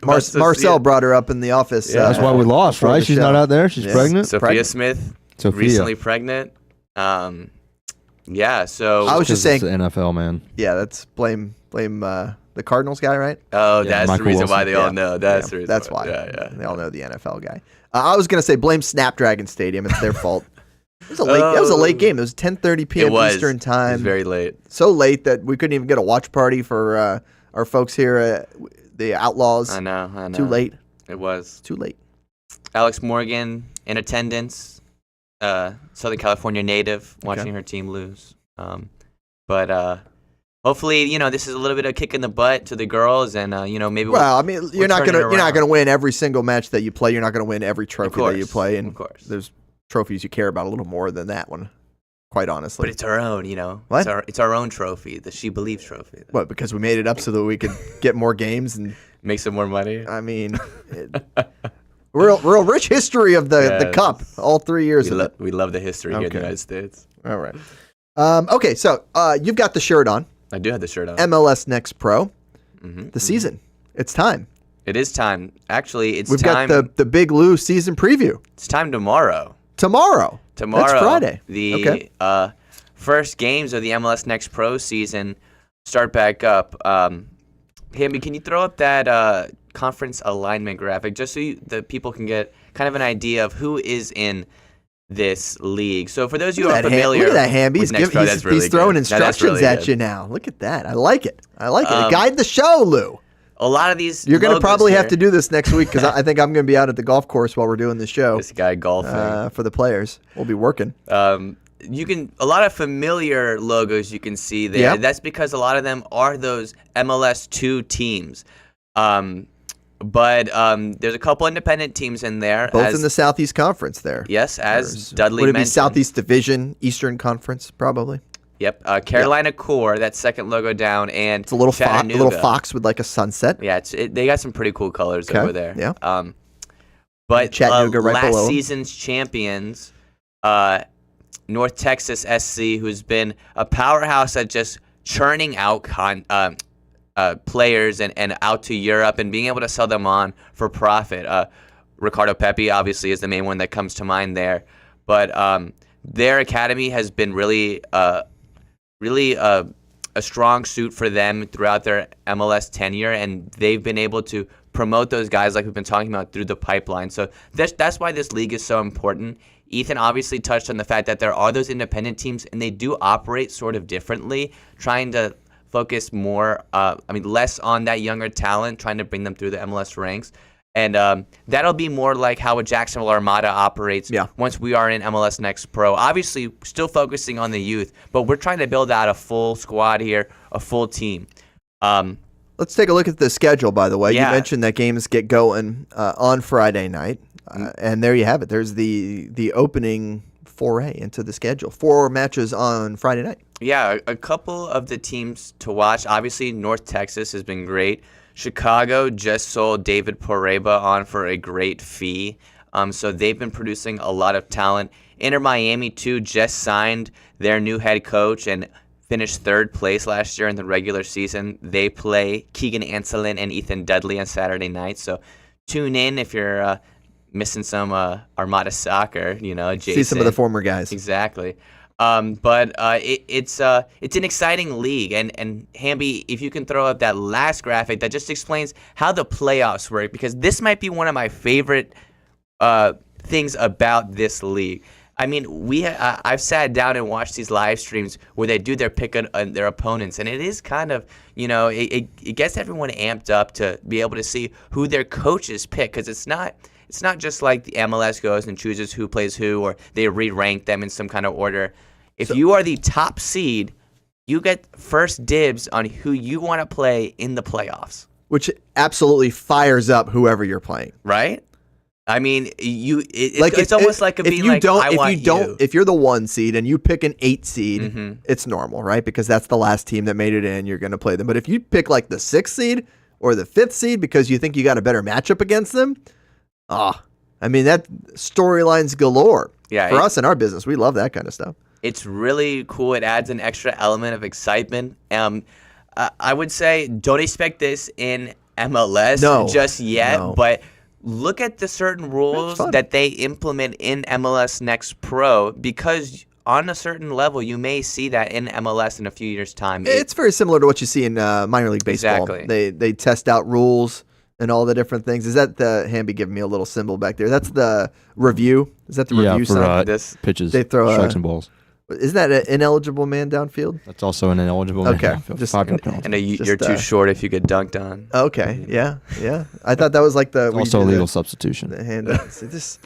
Marcel brought her up in the office. Yeah. That's why we lost, right? She's not out there. She's pregnant. Sophia Smith. Recently pregnant. Yeah, so I was just saying, it's the NFL, man. Yeah, that's blame the Cardinals guy, right? Oh, that's Michael the reason Wilson. Why they all know. That's the reason. That's why. Yeah. They all know the NFL guy. I was gonna say blame Snapdragon Stadium. It's their fault. It was a late. It was a late game. It was 10:30 p.m. Eastern time. It was very late. So late that we couldn't even get a watch party for our folks here, the Outlaws. I know. Too late. It was too late. Alex Morgan in attendance. Southern California native, watching her team lose. But hopefully, this is a little bit of a kick in the butt to the girls, and maybe. You're not gonna win every single match that you play. You're not gonna win every trophy that you play, and of course, there's trophies you care about a little more than that one. Quite honestly, but it's our own. What? It's our own trophy, the She Believes trophy. What? Because we made it up so that we could get more games and make some more money. I mean. Real rich history of the cup, all 3 years of it. We love the history here in the United States. All right. Okay, so you've got the shirt on. I do have the shirt on. MLS Next Pro. Mm-hmm. The season. It's time. It is time. Actually, We've got the Big Lou season preview. It's time tomorrow. Tomorrow. That's Friday. The first games of the MLS Next Pro season start back up. Hamby, can you throw up that conference alignment graphic just so the people can get kind of an idea of who is in this league? So for those of you who are familiar, look at that, Hamby. He's throwing instructions at you now. Look at that. I like it. Guide the show, Lou. A lot of these. You're going to probably have to do this next week because I think I'm going to be out at the golf course while we're doing this show. This guy golfing for the players. We'll be working. A lot of familiar logos you can see there. Yep. That's because a lot of them are those MLS 2 teams. But there's a couple independent teams in there. Both in the Southeast Conference there. Yes, as Dudley mentioned. Would it be mentioned. Southeast Division, Eastern Conference, probably? Yep. Carolina Core, that second logo down, and it's a little Chattanooga. little fox with like a sunset. Yeah, they got some pretty cool colors over there. Yeah. But Chattanooga right last below season's champions, North Texas SC, who's been a powerhouse at just churning out players and out to Europe and being able to sell them on for profit. Ricardo Pepi obviously is the main one that comes to mind there, but their academy has been really a strong suit for them throughout their MLS tenure, and they've been able to promote those guys like we've been talking about through the pipeline. So that's why this league is so important. Ethan obviously touched on the fact that there are those independent teams, and they do operate sort of differently, trying to focus more, less on that younger talent, trying to bring them through the MLS ranks. And that'll be more like how a Jacksonville Armada operates once we are in MLS Next Pro. Obviously, still focusing on the youth, but we're trying to build out a full squad here, a full team. Let's take a look at the schedule, by the way. You mentioned that games get going on Friday night, and there you have it. There's the opening foray into the schedule. 4 matches on Friday night. Yeah, a couple of the teams to watch. Obviously, North Texas has been great. Chicago just sold David Poreba on for a great fee. So they've been producing a lot of talent. Inter Miami, too, just signed their new head coach and finished 3rd place last year in the regular season. They play Keegan Anselin and Ethan Dudley on Saturday night. So tune in if you're missing some Armada soccer, adjacent. See some of the former guys. Exactly. But it's an exciting league, and Hamby, if you can throw up that last graphic that just explains how the playoffs work, because this might be one of my favorite things about this league. I mean, I've sat down and watched these live streams where they do their pick on their opponents, and it is kind of, it gets everyone amped up to be able to see who their coaches pick, because it's not just like the MLS goes and chooses who plays who, or they re-rank them in some kind of order. If you are the top seed, you get first dibs on who you want to play in the playoffs. Which absolutely fires up whoever you're playing. Right? I mean, it's almost like being like, I want you. If you're the 1 seed and you pick an 8 seed, it's normal, right? Because that's the last team that made it in. You're going to play them. But if you pick like the 6th seed or the 5th seed because you think you got a better matchup against them, that storylines galore. Yeah, for us in our business, we love that kind of stuff. It's really cool. It adds an extra element of excitement. I would say don't expect this in MLS just yet, but look at the certain rules that they implement in MLS Next Pro, because on a certain level, you may see that in MLS in a few years' time. It's very similar to what you see in minor league baseball. Exactly. They test out rules and all the different things. Is that the Hamby giving me a little symbol back there? That's the review. Is that the review for this pitches? They throw strikes and balls. Is that an ineligible man downfield? That's also an ineligible man downfield. You're too short if you get dunked on. Okay, yeah. I thought that was like also a legal substitution. The handouts.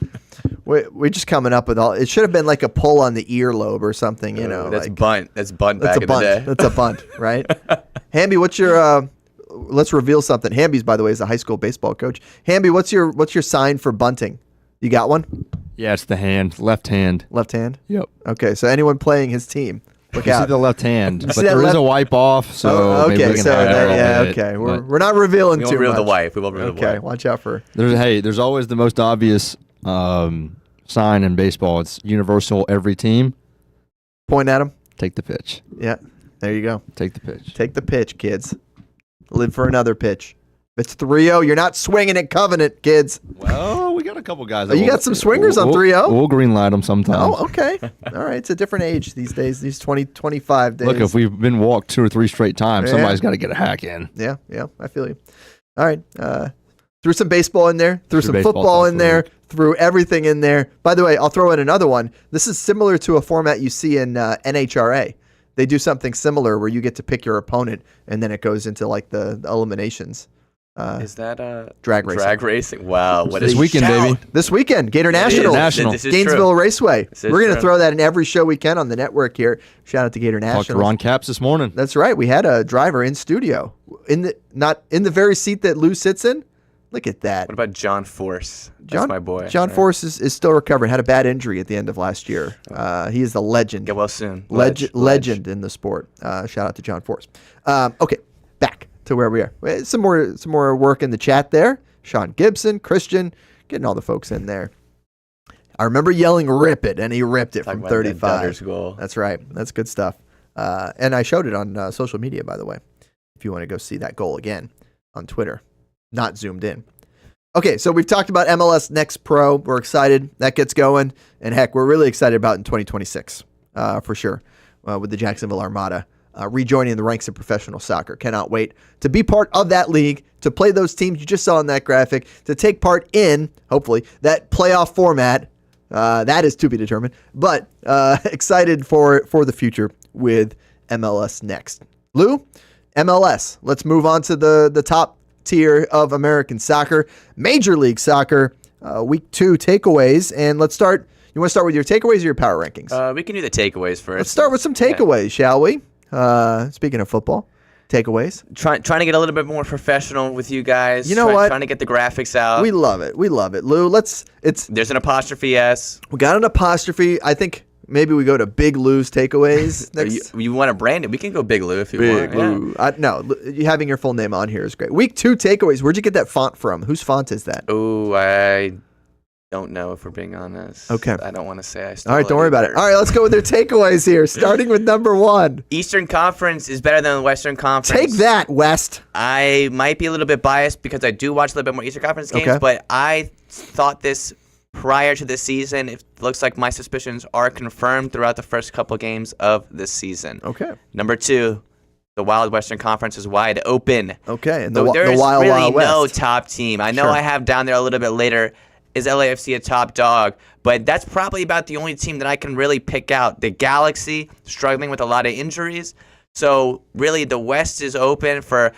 We're just coming up with all. It should have been like a pull on the earlobe or something. That's bunt. That's bunt back in the day. That's a bunt, right? Hamby, what's your? Let's reveal something. Hamby's, by the way, is a high school baseball coach. Hamby, what's your sign for bunting? You got one? Yeah, it's the hand, left hand. Left hand? Yep. Okay, so anyone playing his team, look out. You see the left hand, but there is a wipe off, so maybe we can hide it a little bit. We're not revealing too much. We won't reveal the wipe. We won't reveal the wipe. Okay, watch out for. There's always the most obvious sign in baseball. It's universal. Every team. Point at him. Take the pitch. Yeah, there you go. Take the pitch. Take the pitch, kids. Live for another pitch. It's 3-0. You're not swinging at Covenant, kids. Well, we got a couple guys. Oh, you got some swingers on 3-0? We'll green light them sometimes. Oh, okay. All right. It's a different age these days, these 25 days. Look, if we've been walked 2 or 3 straight times, somebody's got to get a hack in. Yeah, I feel you. All right. Threw some baseball in there, threw some football in there, threw everything in there. By the way, I'll throw in another one. This is similar to a format you see in NHRA. They do something similar where you get to pick your opponent, and then it goes into like the eliminations. Is that drag racing? Drag racing. Wow, what this weekend, baby! This weekend, Gator National, Gainesville Raceway. We're going to throw that in every show we can on the network here. Shout out to Gator National. Talked to Ron Capps this morning. That's right. We had a driver in studio, not in the very seat that Lou sits in. Look at that. What about John Force? That's my boy. John Force is still recovering. Had a bad injury at the end of last year. He is the legend. Get well soon. Legend in the sport. Shout out to John Force. Okay, back to where we are. Some more work in the chat there. Sean Gibson, Christian, getting all the folks in there. I remember yelling "rip it," and he ripped it from 35. That goal. That's right. That's good stuff. And I showed it on social media, by the way. If you want to go see that goal again on Twitter, not zoomed in. Okay, so we've talked about MLS Next Pro. We're excited that gets going, and heck, we're really excited about in 2026 for sure with the Jacksonville Armada. Rejoining the ranks of professional soccer. Cannot wait to be part of that league, to play those teams you just saw in that graphic, to take part in, hopefully, that playoff format. That is to be determined, but excited for the future with MLS Next. Lou, MLS. Let's move on to the top tier of American soccer, Major League Soccer, Week 2 takeaways, and let's start. You want to start with your takeaways or your power rankings? We can do the takeaways first. Let's start with some takeaways, shall we? Speaking of football, takeaways. Trying to get a little bit more professional with you guys. You know what? Trying to get the graphics out. We love it. Lou. There's an apostrophe S. We got an apostrophe. I think maybe we go to Big Lou's takeaways next. You want to brand it? We can go Big Lou if you Big want. Lou. Yeah. No, having your full name on here is great. Week 2 takeaways. Where'd you get that font from? Whose font is that? Oh, I don't know, if we're being honest. Okay. I don't want to say I stole All right, don't worry about it. All right, let's go with their takeaways here, starting with number 1. Eastern Conference is better than the Western Conference. Take that, West. I might be a little bit biased because I do watch a little bit more Eastern Conference games, but I thought this prior to this season. It looks like my suspicions are confirmed throughout the first couple games of this season. Okay. Number 2, the Wild Western Conference is wide open. Okay, and the Wild really Wild West. No top team. I know I have down there a little bit later. Is LAFC a top dog? But that's probably about the only team that I can really pick out. The Galaxy, struggling with a lot of injuries. So really the West is open for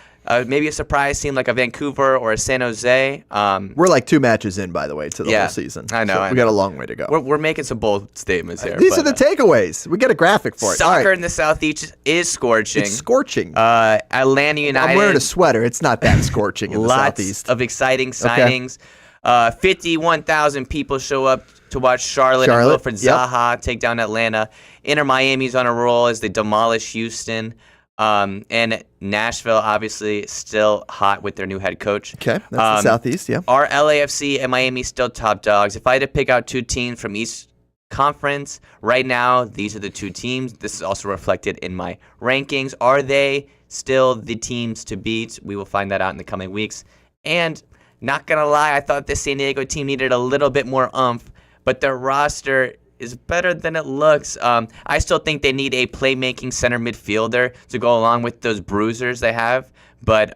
maybe a surprise team like a Vancouver or a San Jose. We're like 2 matches in, by the way, to the whole season. I know. So we got a long way to go. We're making some bold statements here. These are the takeaways. We got a graphic for it. Soccer in the Southeast is scorching. It's scorching. Atlanta United. I'm wearing a sweater. It's not that scorching in the Southeast. Lots of exciting signings. 51,000 people show up to watch Charlotte and Wilfred Zaha take down Atlanta. Inter Miami's on a roll as they demolish Houston. And Nashville, obviously, still hot with their new head coach. Okay, that's the Southeast, yeah. Are LAFC and Miami still top dogs? If I had to pick out 2 teams from East Conference, right now, these are the 2 teams. This is also reflected in my rankings. Are they still the teams to beat? We will find that out in the coming weeks. And not going to lie, I thought this San Diego team needed a little bit more oomph, but their roster is better than it looks. I still think they need a playmaking center midfielder to go along with those bruisers they have, but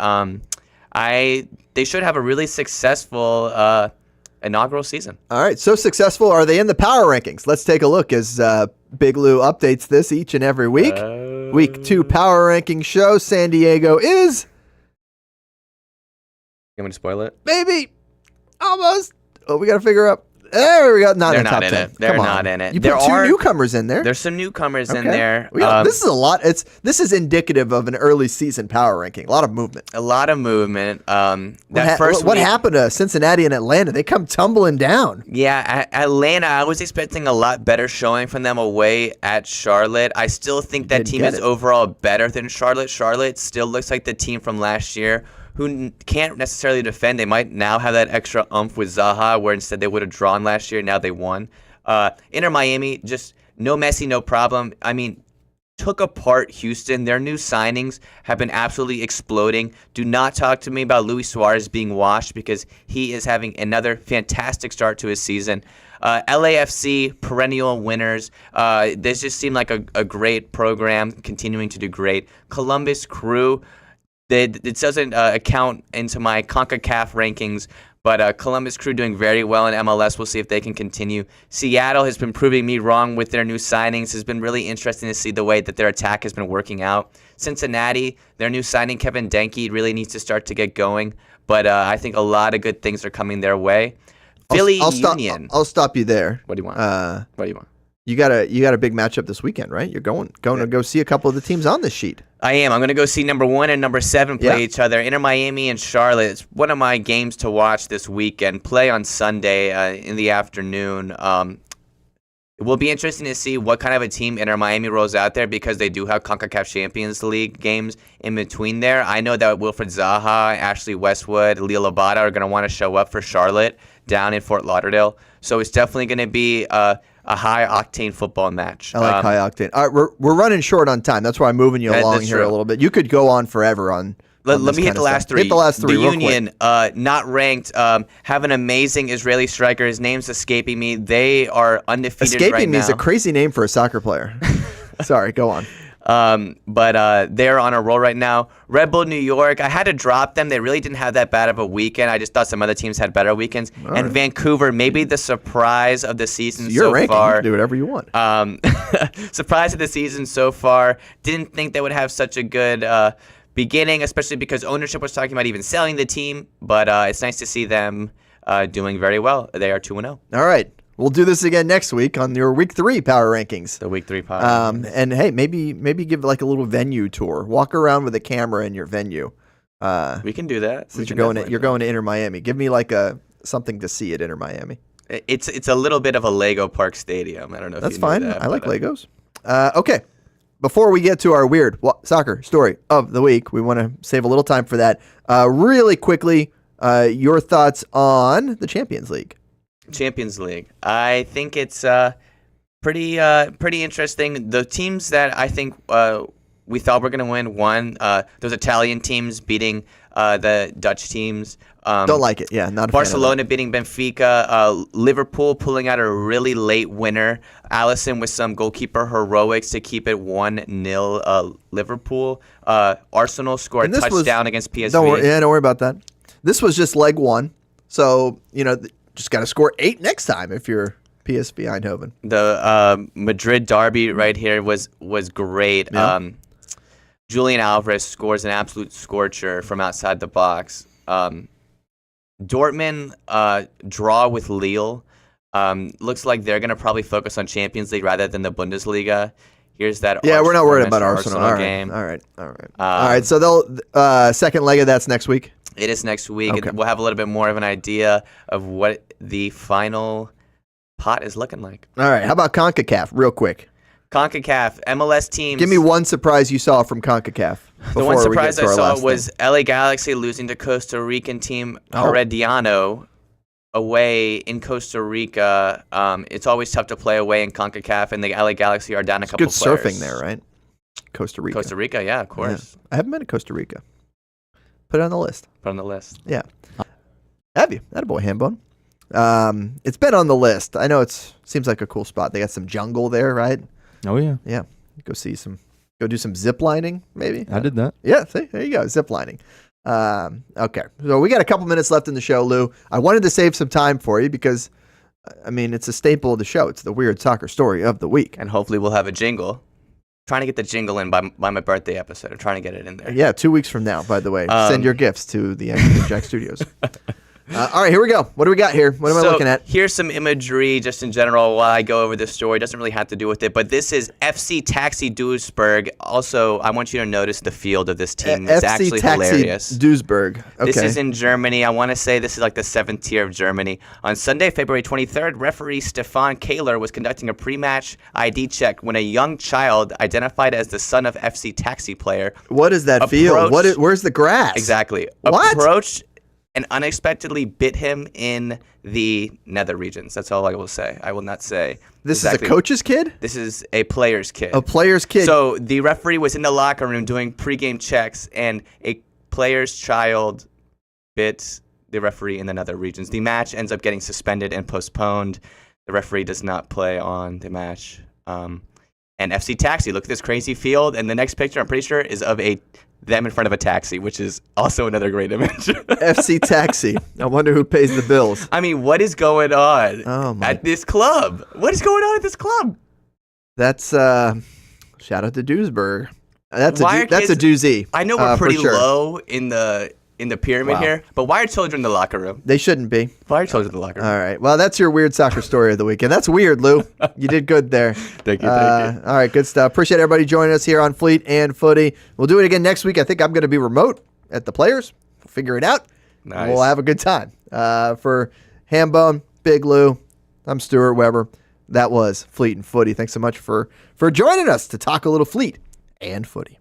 they should have a really successful inaugural season. All right, so successful. Are they in the power rankings? Let's take a look as Big Lou updates this each and every week. Week 2 power ranking show. San Diego is... You want me to spoil it? Maybe. Almost. Oh, we got to figure out. There we go. Not They're in the top not in 10. it. They're Come not on. in it. You There put 2 are- newcomers in there. There's some newcomers in Okay. there. This is a lot. This is indicative of an early season power ranking. A lot of movement. A lot of movement. What happened to Cincinnati and Atlanta? They come tumbling down. Yeah, Atlanta, I was expecting a lot better showing from them away at Charlotte. I still think that team is overall better than Charlotte. Charlotte still looks like the team from last year who can't necessarily defend. They might now have that extra oomph with Zaha, where instead they would have drawn last year. Now they won. Inter Miami, just no Messi, no problem. I mean, took apart Houston. Their new signings have been absolutely exploding. Do not talk to me about Luis Suarez being washed, because he is having another fantastic start to his season. LAFC, perennial winners. This just seemed like a great program, continuing to do great. Columbus Crew, it doesn't account into my CONCACAF rankings, but Columbus Crew doing very well in MLS. We'll see if they can continue. Seattle has been proving me wrong with their new signings. It's been really interesting to see the way that their attack has been working out. Cincinnati, their new signing, Kevin Denke, really needs to start to get going. But I think a lot of good things are coming their way. Philly Union. I'll stop you there. What do you want? What do you want? You got a big matchup this weekend, right? You're going to go see a couple of the teams on this sheet. I am. I'm going to go see number 1 and number 7 play each other. Inter Miami and Charlotte. It's one of my games to watch this weekend. Play on Sunday in the afternoon. It will be interesting to see what kind of a team Inter Miami rolls out there, because they do have CONCACAF Champions League games in between there. I know that Wilfred Zaha, Ashley Westwood, Leo Labata are going to want to show up for Charlotte down in Fort Lauderdale. So it's definitely going to be a high-octane football match. I like high-octane. All right, we're running short on time. That's why I'm moving you along here a little bit. You could go on forever on Let me hit the last three. Hit the last three. The Union, not ranked, have an amazing Israeli striker. His name's escaping me. They are undefeated right now. Escaping me is a crazy name for a soccer player. Sorry, go on. But they're on a roll right now. Red Bull New York, I had to drop them. They really didn't have that bad of a weekend. I just thought some other teams had better weekends. All and right. Vancouver, maybe the surprise of the season Your so ranking. far. You can do whatever you want. Surprise of the season so far. Didn't think they would have such a good beginning, especially because ownership was talking about even selling the team. But it's nice to see them doing very well. They are 2-0. All right. We'll do this again next week on your Week 3 Power Rankings. The Week 3 Power Rankings. And hey, maybe give like a little venue tour. Walk around with a camera in your venue. We can do that. Since you're going to Inter Miami. Give me like something to see at Inter Miami. It's a little bit of a Lego Park Stadium. I don't know if That's you know fine. that, I like Legos. Okay. Before we get to our weird soccer story of the week, we want to save a little time for that. Really quickly, your thoughts on the Champions League. Champions League. I think it's pretty interesting. The teams that I think we thought were going to win won. Those Italian teams beating the Dutch teams. Don't like it. Yeah, not a Barcelona beating Benfica. Liverpool pulling out a really late winner. Alisson with some goalkeeper heroics to keep it 1-0 Liverpool. Arsenal scored a touchdown against PSV. Don't worry about that. This was just leg one. So, just got to score 8 next time if you're PSV Eindhoven. The Madrid derby right here was great. Yeah. Julian Alvarez scores an absolute scorcher from outside the box. Dortmund draw with Lille. Looks like they're going to probably focus on Champions League rather than the Bundesliga. Here's that. Yeah, we're not worried about Arsenal. Game. All right. All right. So they'll second leg of that's next week. It is next week. Okay. We'll have a little bit more of an idea of what the final pot is looking like. All right. How about CONCACAF, real quick? CONCACAF, MLS teams. Give me one surprise you saw from CONCACAF. The one surprise I saw was LA Galaxy losing to Costa Rican team Herediano away in Costa Rica. It's always tough to play away in CONCACAF, and the LA Galaxy are down a couple players. Good surfing there, right? Costa Rica. Costa Rica, yeah, of course. Yeah. I haven't been to Costa Rica. Put it on the list. Put it on the list. Yeah. Have you? Attaboy, Hambone. It's been on the list. I know seems like a cool spot. They got some jungle there, right? Oh, yeah. Yeah. Go do some zip lining, maybe. I did that. Yeah, see? There you go, zip lining. Okay. So we got a couple minutes left in the show, Lou. I wanted to save some time for you because, it's a staple of the show. It's the weird soccer story of the week. And hopefully we'll have a jingle. Trying to get the jingle in by my birthday episode. I'm trying to get it in there. Yeah, 2 weeks from now, by the way. Send your gifts to the Jack Studios. All right, here we go. What do we got here? What am I looking at? Here's some imagery just in general while I go over this story. It doesn't really have to do with it, but this is FC Taxi Duisburg. Also, I want you to notice the field of this team. It's actually hilarious. Duisburg. Okay. This is in Germany. I want to say this is like the 7th tier of Germany. On Sunday, February 23rd, referee Stefan Kahler was conducting a pre-match ID check when a young child identified as the son of FC Taxi player. What is that field? Where's the grass? Exactly. What? Approached and unexpectedly bit him in the nether regions. That's all I will say. I will not say. This is a coach's kid? This is a player's kid. A player's kid. So the referee was in the locker room doing pregame checks, and a player's child bit the referee in the nether regions. The match ends up getting suspended and postponed. The referee does not play on the match. And FC Taxi, look at this crazy field. And the next picture, I'm pretty sure, is of them in front of a taxi, which is also another great image. FC Taxi. I wonder who pays the bills. I mean, what is going on at this club? What is going on at this club? That's shout out to Duesburg. That's a doozy. I know we're pretty sure. low in the pyramid here, but why are children in the locker room? They shouldn't be. Why are children in the locker room? All right. Well, that's your weird soccer story of the weekend. That's weird, Lou. You did good there. Thank you. Thank you. All right. Good stuff. Appreciate everybody joining us here on Fleet and Footy. We'll do it again next week. I think I'm going to be remote at the Players. We'll figure it out. Nice. We'll have a good time. For Hambone, Big Lou, I'm Stuart Weber. That was Fleet and Footy. Thanks so much for joining us to talk a little Fleet and Footy.